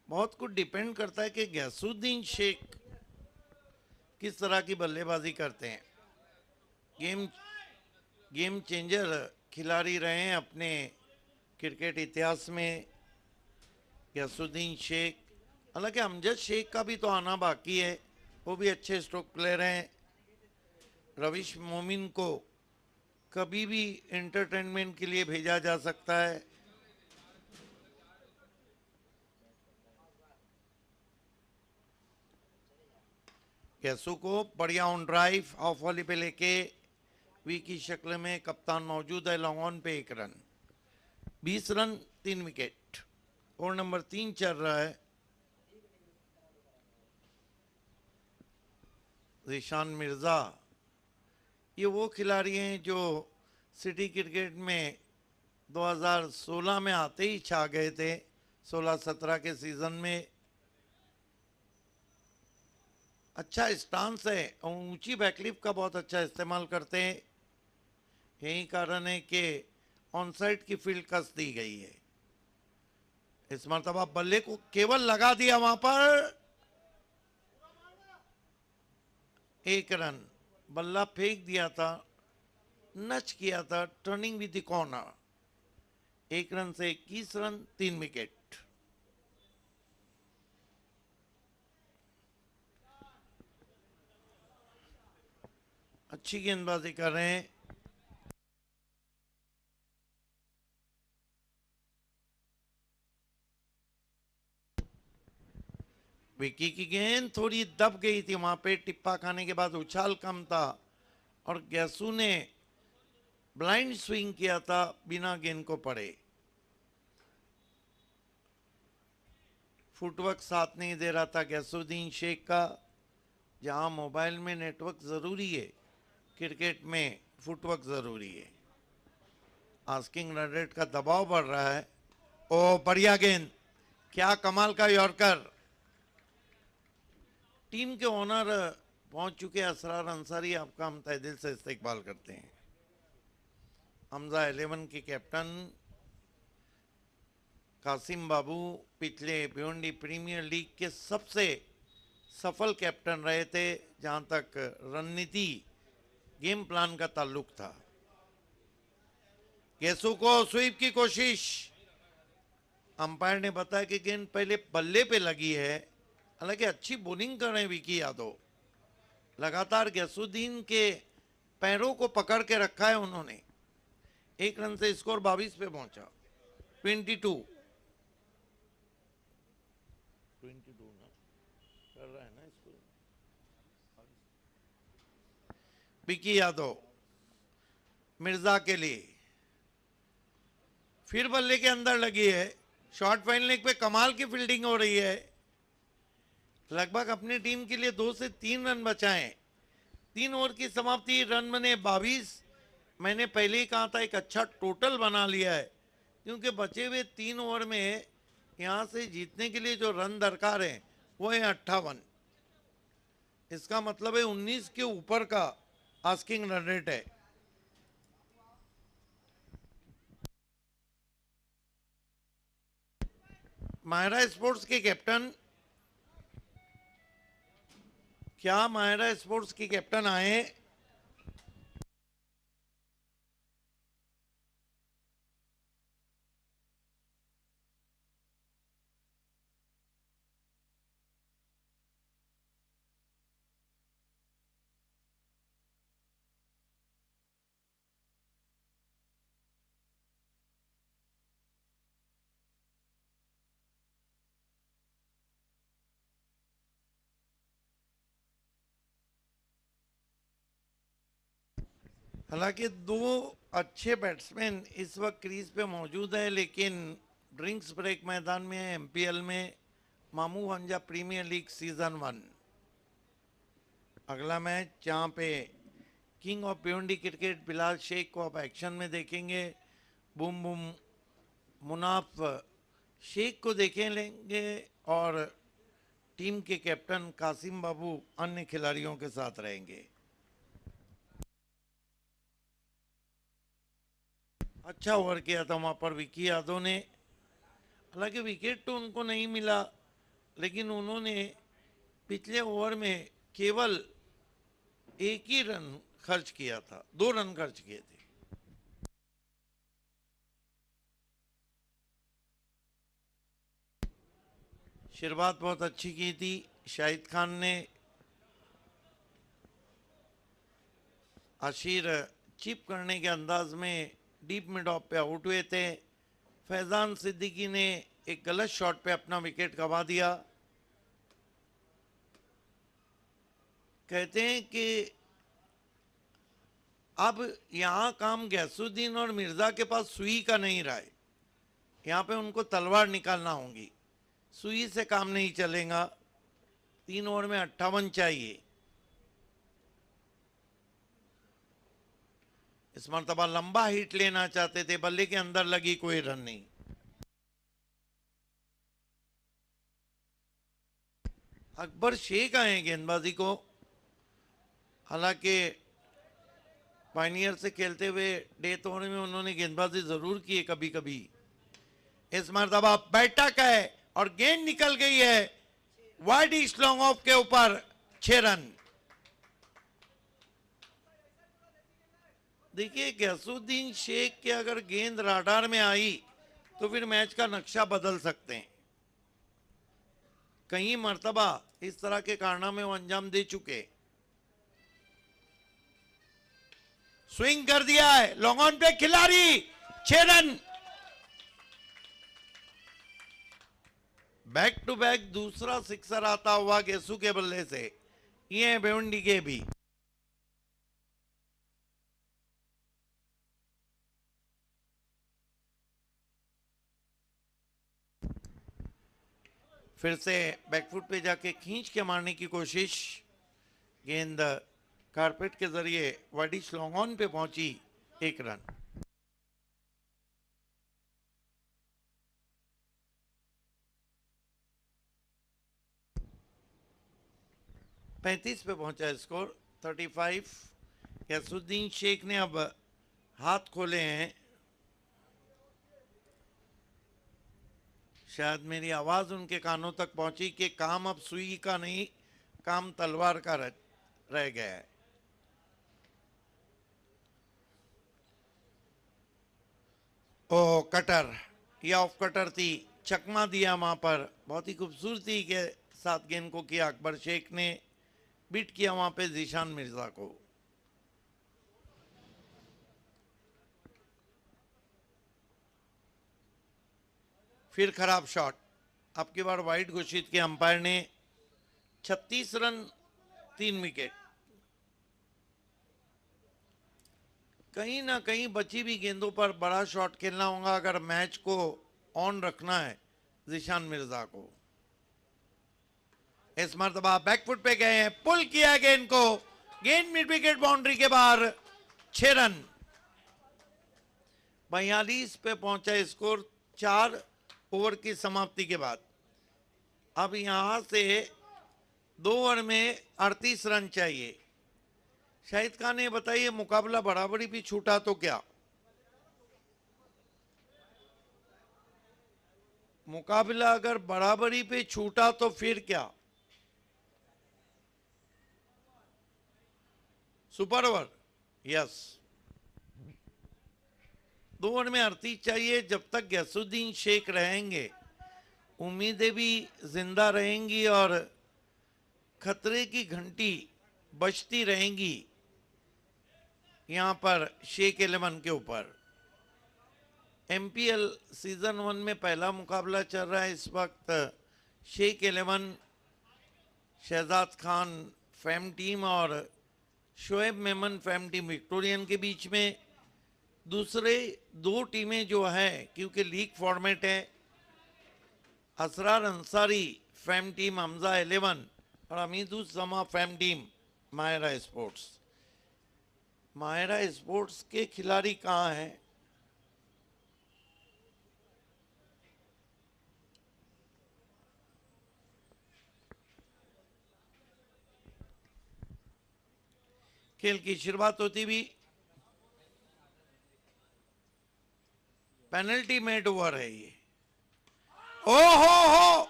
बहुत कुछ डिपेंड करता है कि गैसुद्दीन शेख किस तरह की बल्लेबाजी करते हैं। गेम चेंजर खिलाड़ी रहे हैं अपने क्रिकेट इतिहास में गैसुद्दीन शेख। हालांकि अमजद शेख का भी तो आना बाकी है, वो भी अच्छे स्ट्रोक प्लेयर हैं। रविश मोमिन को कभी भी एंटरटेनमेंट के लिए भेजा जा सकता है। कैसू को बढ़िया ऑन ड्राइव ऑफ वाली पे लेके वी की शक्ल में कप्तान मौजूद है। लॉन्ग ऑन पे 1 run, 20 run 3 wicket. Over number 3 चल रहा है। ज़ीशान मिर्ज़ा ये वो खिलाड़ी हैं जो सिटी क्रिकेट में 2016 में आते ही छा गए थे। 16-17 के सीजन में अच्छा स्टांस है और ऊंची बैकलिप का बहुत अच्छा इस्तेमाल करते हैं। यही कारण है कि ऑन साइड की फील्ड कस दी गई है। इस मरतबा बल्ले को केवल लगा दिया वहां पर, 1 रन। बल्ला फेंक दिया था, नच किया था, turning with the corner. 1 run से 21 रन 3 विकेट। अच्छी गेंदबाजी कर रहे हैं। विकी की गेंद थोड़ी दब गई थी वहां पे, टिप्पा खाने के बाद उछाल कम था और गैसू ने ब्लाइंड स्विंग किया था बिना गेंद को पड़े। फुटवर्क साथ नहीं दे रहा था गैसुद्दीन शेख का। जहां मोबाइल में नेटवर्क ज़रूरी है, क्रिकेट में फुटवर्क ज़रूरी है। आस्किंग रन रेट का दबाव बढ़ रहा है। ओ बढ़िया गेंद, क्या कमाल का यॉर्कर। टीम के ओनर पहुंच चुके असरार अंसारी, आपका हम तहे दिल से इस्तकबाल करते हैं। हमजा 11 के कैप्टन कासिम बाबू पिछले भिवंडी प्रीमियर लीग के सबसे सफल कैप्टन रहे थे जहां तक रणनीति गेम प्लान का ताल्लुक था। गेसू को स्वीप की कोशिश, अंपायर ने बताया कि गेंद पहले बल्ले पे लगी है। हालांकि अच्छी बॉलिंग कर रहे हैं विकी यादव, लगातार गैसुद्दीन के पैरों को पकड़ के रखा है उन्होंने। 1 रन से स्कोर 22 पे पहुंचा। 22 ना कर रहा है ना इसको। विकी यादव मिर्जा के लिए फिर बल्ले के अंदर लगी है। शॉर्ट फाइन लेग पे कमाल की फील्डिंग हो रही है। लगभग अपनी टीम के लिए 2 से 3 रन बचाएं। 3 ओवर की समाप्ति, रन बने 22। मैंने पहले ही कहा था एक अच्छा टोटल बना लिया है, क्योंकि बचे हुए 3 ओवर में यहां से जीतने के लिए जो रन दरकार है वो है 58। इसका मतलब है 19 के ऊपर का आस्किंग रन रेट है। मायरा स्पोर्ट्स के कैप्टन, क्या मायरा स्पोर्ट्स के कैप्टन आए? हालांकि दो अच्छे बैट्समैन इस वक्त क्रीज पे मौजूद है, लेकिन ड्रिंक्स ब्रेक मैदान में एमपीएल में मामू वंजा प्रीमियर लीग सीजन 1 अगला मैच जहाँ पे king of Bhiwandi cricket Bilal Shaikh को आप एक्शन में देखेंगे, बूम बूम मुनाफ शेख को देखें लेंगे और टीम के कैप्टन कासिम बाबू अन्य खिलाड़ियों के साथ रहेंगे। अच्छा ओवर किया था वहां पर विकी यादव ने, हालांकि विकेट तो उनको नहीं मिला, लेकिन उन्होंने पिछले ओवर में केवल एक ही रन खर्च किया था, 2 रन खर्च किए थे। शुरुआत बहुत अच्छी की थी शाहिद खान ने, आशीर चिप करने के अंदाज में डीप मिड ऑफ पे आउट हुए थे। फैजान सिद्दीकी ने एक गलत शॉट पे अपना विकेट गंवा दिया। कहते हैं कि अब यहां काम गैसुद्दीन और मिर्जा के पास सुई का नहीं रहा है, यहां पे उनको तलवार निकालना होगी, सुई से काम नहीं चलेगा। 3 ओवर में 58 चाहिए। इस मरतबा लंबा हिट लेना चाहते थे, बल्ले के अंदर लगी, कोई रन नहीं। अकबर शेख आए गेंदबाजी को, हालांकि पायनियर से खेलते हुए डेथ ओवर में उन्होंने गेंदबाजी जरूर की है कभी कभी। इस मरतबा बैठक है और गेंद निकल गई है वाइड ईस्ट लॉन्ग ऑफ के ऊपर, 6 रन। देखिए गैसुद्दीन शेख के अगर गेंद राडार में आई तो फिर मैच का नक्शा बदल सकते हैं। कई मर्तबा इस तरह के कारनामे वो अंजाम दे चुके। स्विंग कर दिया है, लॉन्ग ऑन पे खिलाड़ी, 6 रन। बैक टू बैक दूसरा सिक्सर आता हुआ गेसू के बल्ले से, ये है भिवंडी के भी। फिर से बैकफुट पे जाके खींच के मारने की कोशिश, गेंद कारपेट के जरिए वाइडिश लॉन्ग ऑन पे पहुंची, 1 रन। पैंतीस पे पहुंचा स्कोर, 35। गैसुद्दीन शेख ने अब हाथ खोले हैं। शायद मेरी आवाज उनके कानों तक पहुंची कि काम अब सुई का नहीं, काम तलवार का रह गया है। ओ कटर, या ऑफ कटर थी, चकमा दिया वहां पर, बहुत ही खूबसूरती के साथ गेंद को किया अकबर शेख ने, बीट किया वहां पे जीशान मिर्जा को। फिर खराब शॉट, अब की बार वाइड घोषित किया अंपायर ने। 36 रन, 3 विकेट। कहीं ना कहीं बची भी गेंदों पर बड़ा शॉट खेलना होगा अगर मैच को ऑन रखना है जीशान मिर्जा को। इस मरतबा बैकफुट पे गए हैं, पुल किया गेंद को, गेंद मिड विकेट बाउंड्री के बाहर, 6 रन। 42 पे पहुंचा स्कोर 4 ओवर की समाप्ति के बाद। अब यहां से 2 ओवर में 38 रन चाहिए। शाहिद खान ने बताइए, मुकाबला बराबरी भी छूटा तो क्या? मुकाबला अगर बराबरी पे छूटा तो फिर क्या? Super over, yes. 2 ओवर में 38 चाहिए। जब तक गैसुद्दीन शेख रहेंगे उम्मीदें भी जिंदा रहेंगी और खतरे की घंटी बजती रहेंगी यहां पर शेख 11 के ऊपर। एमपीएल सीजन 1 में पहला मुकाबला चल रहा है इस वक्त। शेख 11, शहजाद खान फेम टीम और Shoaib Memon fam team Victorian के बीच में। दूसरे दो टीमें जो है, क्योंकि लीग फॉर्मेट है, असरार अंसारी फैम टीम हमजा 11 और Hamiduzzama fam team Mahira sports. Mahira sports के खिलाड़ी कहाँ हैं? खेल की शुरुआत होती भी पेनल्टी मेड ओवर है ये। ओ हो,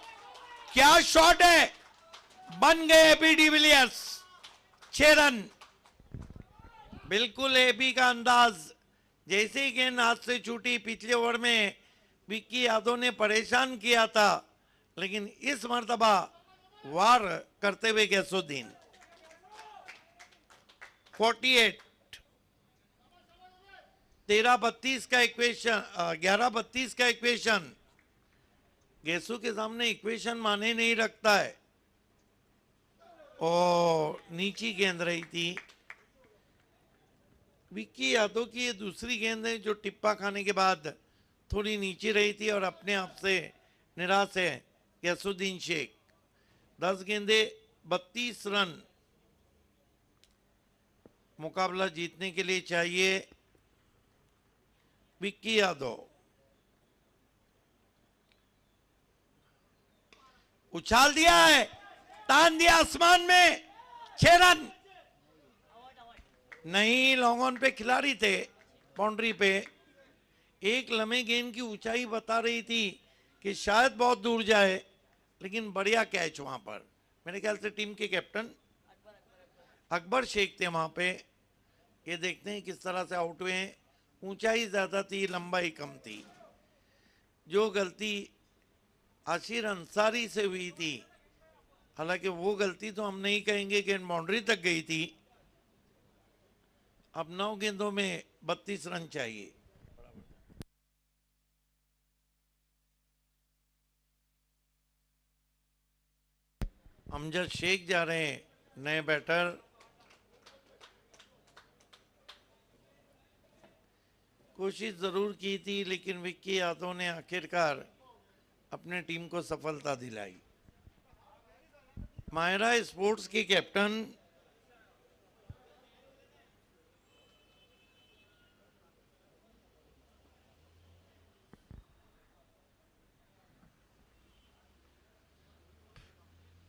क्या शॉट है, बन गए एबी डिविलियर्स 6 रन। बिल्कुल एबी का अंदाज, जैसे ही गेंद हाथ से छूटी पिछले ओवर में विक्की यादव ने परेशान किया था, लेकिन इस मर्तबा वार करते हुए गैसुद्दीन। 48 13-32 का इक्वेशन, 11-32 का इक्वेशन। गेसू के सामने इक्वेशन माने नहीं रखता है। और नीची गेंद रही थी विक्की यादव की। ये दूसरी गेंद है जो टिप्पा खाने के बाद थोड़ी नीचे रही थी और अपने आप से निराश है गैसुद्दीन शेख। 10 गेंदे 32 रन मुकाबला जीतने के लिए चाहिए विक्की यादव। उछाल दिया है, तान दिया आसमान में, 6 रन। नहीं, लॉन्ग ऑन पे खिलाड़ी थे बाउंड्री पे। एक लम्हे गेंद की ऊंचाई बता रही थी कि शायद बहुत दूर जाए, लेकिन बढ़िया कैच वहां पर। मेरे ख्याल से टीम के कैप्टन अकबर शेख थे वहां पे। ये देखते हैं किस तरह से आउट हुए हैं। ऊंचाई ज्यादा थी, लंबाई कम थी। जो गलती आशिर अंसारी से हुई थी, हालांकि वो गलती तो हम नहीं कहेंगे, गेंद बाउंड्री तक गई थी। अब 9 गेंदों में 32 रन चाहिए। अमजद शेख जा रहे हैं, नए बैटर। कोशिश जरूर की थी, लेकिन विक्की यादव ने आखिरकार अपने टीम को सफलता दिलाई। माहिरा स्पोर्ट्स के कैप्टन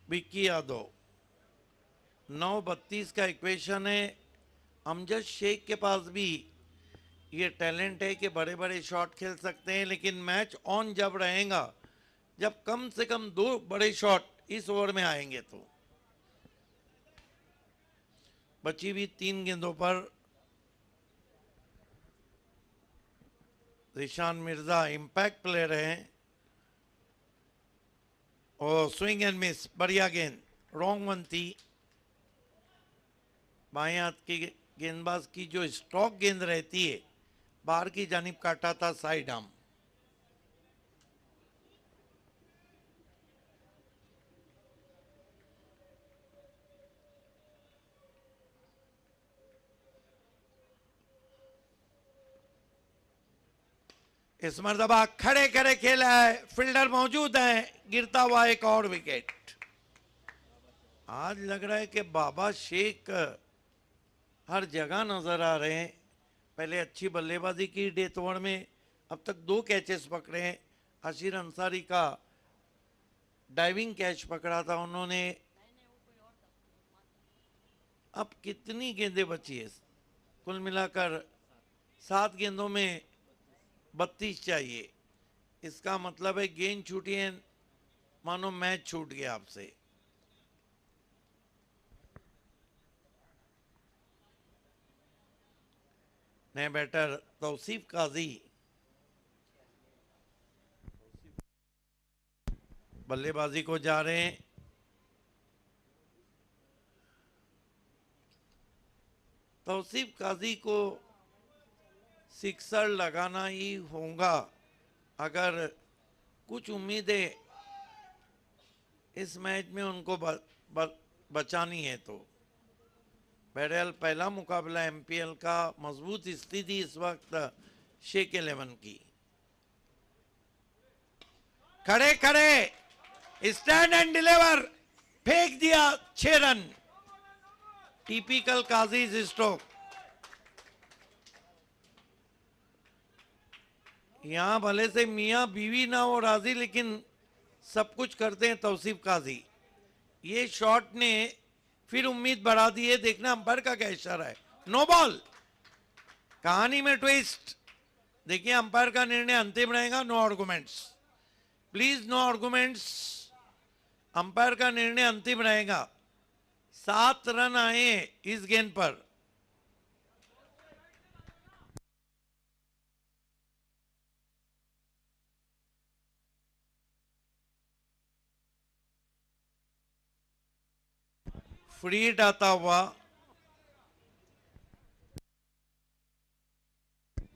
विक्की यादव। 9-32 का इक्वेशन है। अमजद शेख के पास भी ये टैलेंट है कि बड़े बड़े शॉट खेल सकते हैं, लेकिन मैच ऑन जब रहेगा, जब कम से कम 2 बड़े शॉट इस ओवर में आएंगे। तो बची हुई 3 गेंदों पर रिशान मिर्जा इंपैक्ट प्लेयर हैं। और स्विंग एंड मिस, बढ़िया गेंद, रॉन्ग वन थी। बाएं हाथ की गेंदबाज की जो स्ट्रोक गेंद रहती है, बाहर की जानिब काटा था साइड आर्म। इस मरतबा खड़े खड़े खेला है, फील्डर मौजूद है, गिरता हुआ एक और विकेट। आज लग रहा है कि बाबा शेख हर जगह नजर आ रहे हैं। पहले अच्छी बल्लेबाजी की डेथ ओवर में, अब तक 2 कैचेस पकड़े हैं। आशिर अंसारी का डाइविंग कैच पकड़ा था उन्होंने। अब कितनी गेंदें बची है? कुल मिलाकर 7 गेंदों में 32 चाहिए। इसका मतलब है गेंद छूटी है, मानो मैच छूट गया आपसे। नए बैटर तौसीफ काजी बल्लेबाजी को जा रहे हैं। तौसीफ काजी को सिक्सर लगाना ही होगा अगर कुछ उम्मीदें इस मैच में उनको बचानी है। तो बहरहाल पहला मुकाबला एमपीएल का, मजबूत स्थिति इस वक्त शेख 11 की। खड़े खड़े स्टैंड एंड डिलीवर, फेंक दिया 6 रन। Typical काजीज stroke. यहां भले से मियां बीवी ना हो राजी, लेकिन सब कुछ करते हैं तौसीफ काजी। ये शॉट ने फिर उम्मीद बढ़ा दी है। देखना अंपायर का क्या इशारा है। No ball. कहानी में ट्विस्ट। देखिए अंपायर का निर्णय अंतिम रहेगा। No arguments please, no arguments. Umpire का निर्णय अंतिम रहेगा। 7 रन आए इस गेंद पर। फ्री हिट आता हुआ।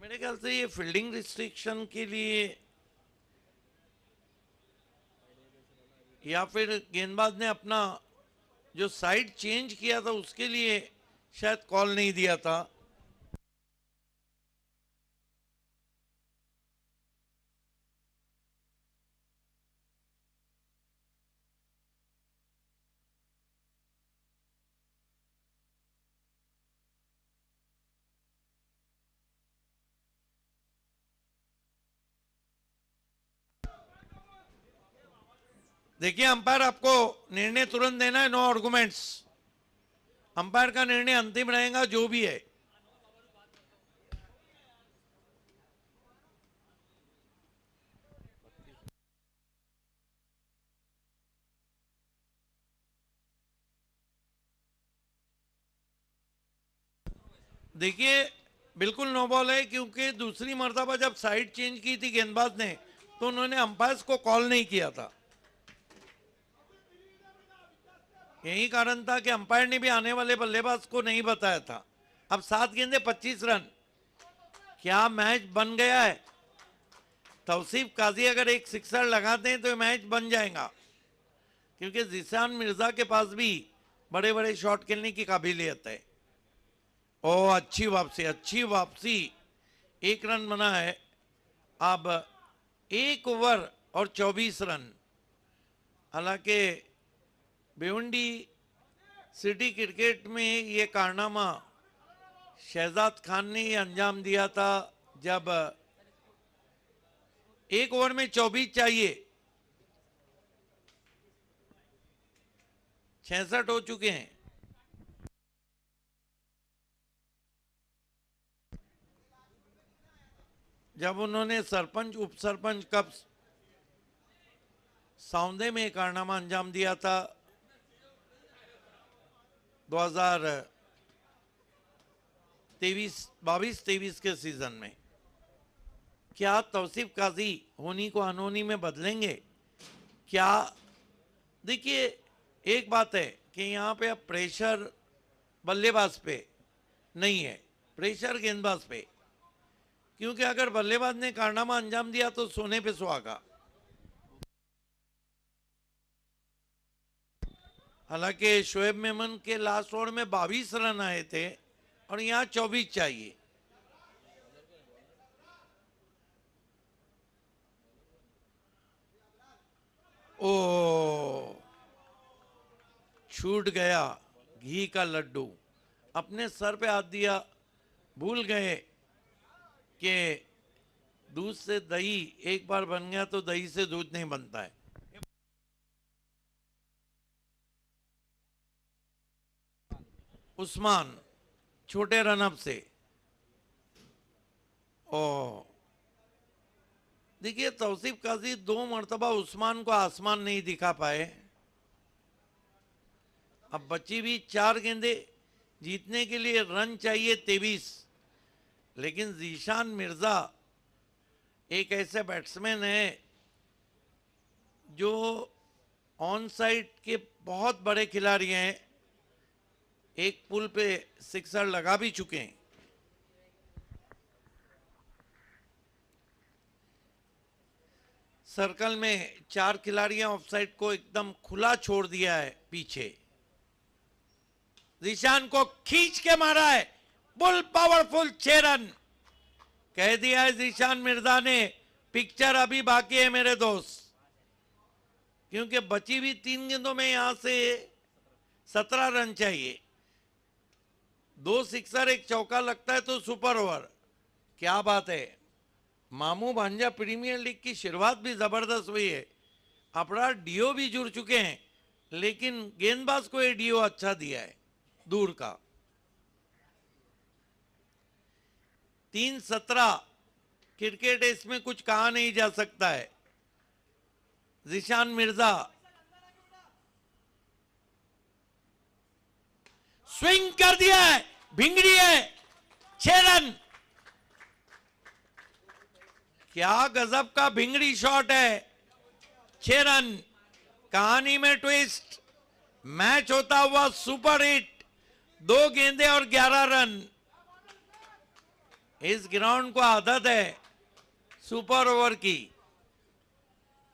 मेरे ख्याल से ये फील्डिंग रिस्ट्रिक्शन के लिए या फिर गेंदबाज ने अपना जो साइड चेंज किया था उसके लिए शायद कॉल नहीं दिया था। देखिए अंपायर आपको निर्णय तुरंत देना है। No arguments. अंपायर का निर्णय अंतिम रहेगा जो भी है। देखिए बिल्कुल नो बॉल है, क्योंकि दूसरी मर्तबा जब साइड चेंज की थी गेंदबाज ने तो उन्होंने अंपायर को कॉल नहीं किया था। यही कारण था कि अंपायर ने भी आने वाले बल्लेबाज को नहीं बताया था। अब 7 गेंदे 25 रन। क्या मैच बन गया है? तौसीफ काजी अगर एक सिक्सर लगाते हैं तो मैच बन जाएगा, क्योंकि जिशान मिर्जा के पास भी बड़े बड़े शॉट खेलने की काबिलियत है। ओ अच्छी वापसी, अच्छी वापसी। 1 रन बना है। अब 1 ओवर और 24 रन। हालांकि भिवंडी सिटी क्रिकेट में ये कारनामा शहजाद खान ने ये अंजाम दिया था जब 1 ओवर में 24 चाहिए। 66 हो चुके हैं। जब उन्होंने सरपंच उप सरपंच कप सौंदे में कारनामा अंजाम दिया था 2022-23 के सीजन में, क्या तौसीफ काजी होनी को अनहोनी में बदलेंगे? क्या? देखिए एक बात है कि यहाँ पे अब प्रेशर बल्लेबाज पे नहीं है, प्रेशर गेंदबाज पे। क्योंकि अगर बल्लेबाज ने कारनामा अंजाम दिया तो सोने पे सुहागा। हालांकि शोएब मेमन के लास्ट ओवर में 22 रन आए थे और यहां 24 चाहिए। ओ छूट गया घी का लड्डू। अपने सर पे हाथ दिया, भूल गए कि दूध से दही एक बार बन गया तो दही से दूध नहीं बनता है। उस्मान छोटे रनअप से। ओ देखिए तौसीफ काजी 2 मरतबा उस्मान को आसमान नहीं दिखा पाए। अब बची भी 4 गेंदे। जीतने के लिए रन चाहिए 23। लेकिन जीशान मिर्जा एक ऐसे बैट्समैन है जो ऑन साइड के बहुत बड़े खिलाड़ी हैं। एक पुल पे सिक्सर लगा भी चुके हैं। सर्कल में 4 खिलाड़ियों ऑफसाइड को एकदम खुला छोड़ दिया है पीछे। जीशान को खींच के मारा है, बुल पावरफुल 6 रन। कह दिया है जीशान मिर्जा ने, पिक्चर अभी बाकी है मेरे दोस्त, क्योंकि बची हुई 3 गेंदों में यहां से 17 रन चाहिए। 2 सिक्सर 1 चौका लगता है तो सुपर ओवर। क्या बात है, मामू भांजा प्रीमियर लीग की शुरुआत भी जबरदस्त हुई है। अपना डीओ भी जुड़ चुके हैं, लेकिन गेंदबाज को ये डीओ अच्छा दिया है दूर का। 3-17 क्रिकेट, इसमें कुछ कहा नहीं जा सकता है। जीशान मिर्जा स्विंग कर दिया है, भिंगड़ी है, 6 रन। क्या गजब का भिंगड़ी शॉट है, 6 रन। कहानी में ट्विस्ट, मैच होता हुआ सुपर हिट, 2 गेंदे और 11 रन। इस ग्राउंड को आदत है सुपर ओवर की,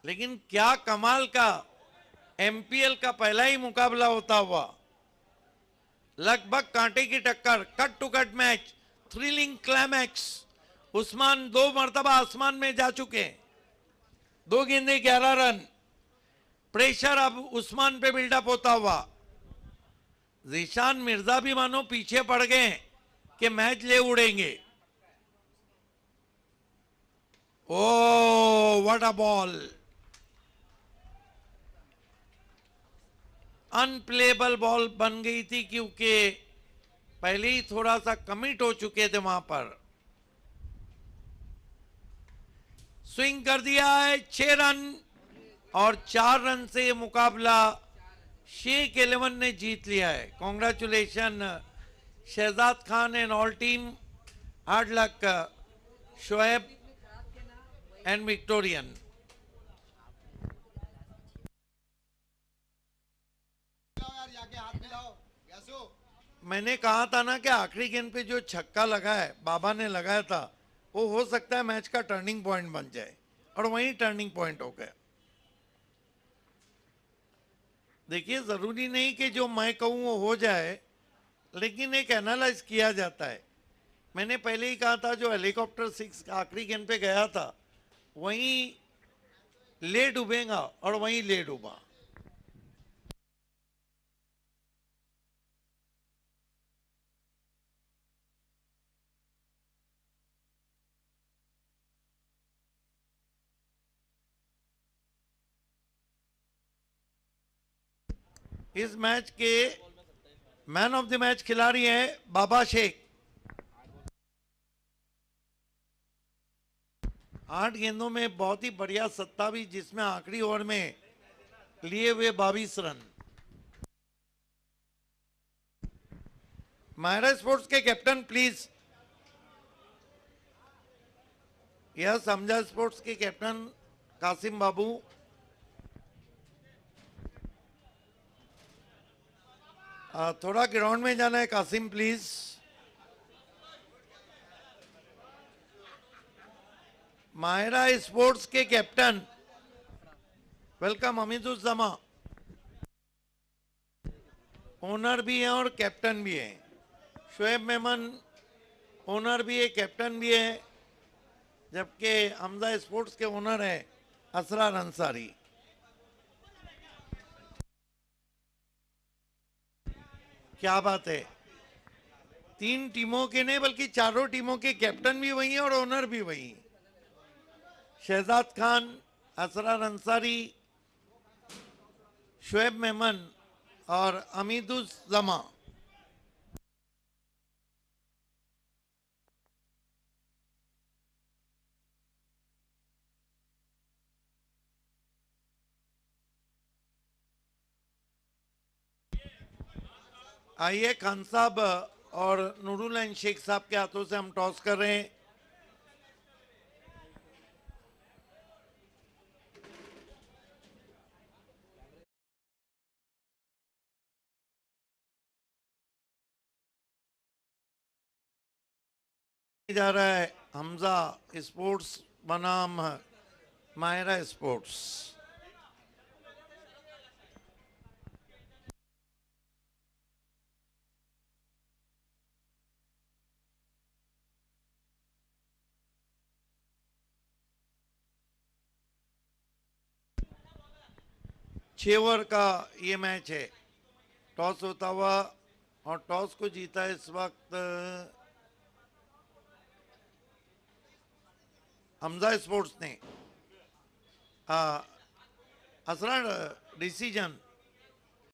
लेकिन क्या कमाल का एमपीएल का पहला ही मुकाबला होता हुआ, लगभग कांटे की टक्कर, cut to cut match, thrilling climax. Usman 2 मर्तबा आसमान में जा चुके, 2 गेंदे 11 रन। प्रेशर अब उस्मान पे बिल्डअप होता हुआ। जीशान मिर्जा भी मानो पीछे पड़ गए कि मैच ले उड़ेंगे। Oh what a ball, unplayable ball बन गई थी, क्योंकि पहले ही थोड़ा सा कमिट हो चुके थे वहां पर। स्विंग कर दिया है, 6 रन, और 4 रन से मुकाबला शेख 11 ने जीत लिया है। Congratulation Shahzad Khan and all team, hard luck Shoaib and Victorian. मैंने कहा था ना कि आखिरी गेंद पे जो छक्का लगा है, बाबा ने लगाया था, वो हो सकता है मैच का टर्निंग पॉइंट बन जाए, और वही टर्निंग पॉइंट हो गया। देखिए, जरूरी नहीं कि जो मैं कहूं वो हो जाए, लेकिन एक एनालाइज किया जाता है। मैंने पहले ही कहा था, जो हेलीकॉप्टर 6 आखिरी गेंद पे गया था, वहीं ले डूबेगा, और वहीं ले डूबा। इस मैच के मैन ऑफ द मैच खिलाड़ी हैं बाबा शेख। 8 गेंदों में बहुत ही बढ़िया सत्ता भी, जिसमें आखिरी ओवर में लिए हुए 22 रन। मायरा स्पोर्ट्स के कैप्टन प्लीज। यह समझा स्पोर्ट्स के कैप्टन कासिम बाबू। थोड़ा ग्राउंड में जाना है कासिम प्लीज। मायरा स्पोर्ट्स के कैप्टन, वेलकम हमीदुज्जमा। ओनर भी है और कैप्टन भी है। शोएब मेमन ओनर भी है, कैप्टन भी है, जबकि हमजा स्पोर्ट्स के ओनर है असरार अंसारी। क्या बात है, 3 टीमों के नहीं बल्कि चारों टीमों के कैप्टन भी वही और ओनर भी वही। शहजाद खान, असरार अंसारी, शोएब मेमन और हमीदुज्जमा। आइए खान साहब और नूरुल एंड शेख साहब के हाथों से हम टॉस कर रहे हैं। जा रहा है हमजा स्पोर्ट्स बनाम मायरा स्पोर्ट्स। 6 ओवर का ये मैच है। टॉस होता हुआ और टॉस को जीता इस वक्त हमजा स्पोर्ट्स ने। असरा डिसीजन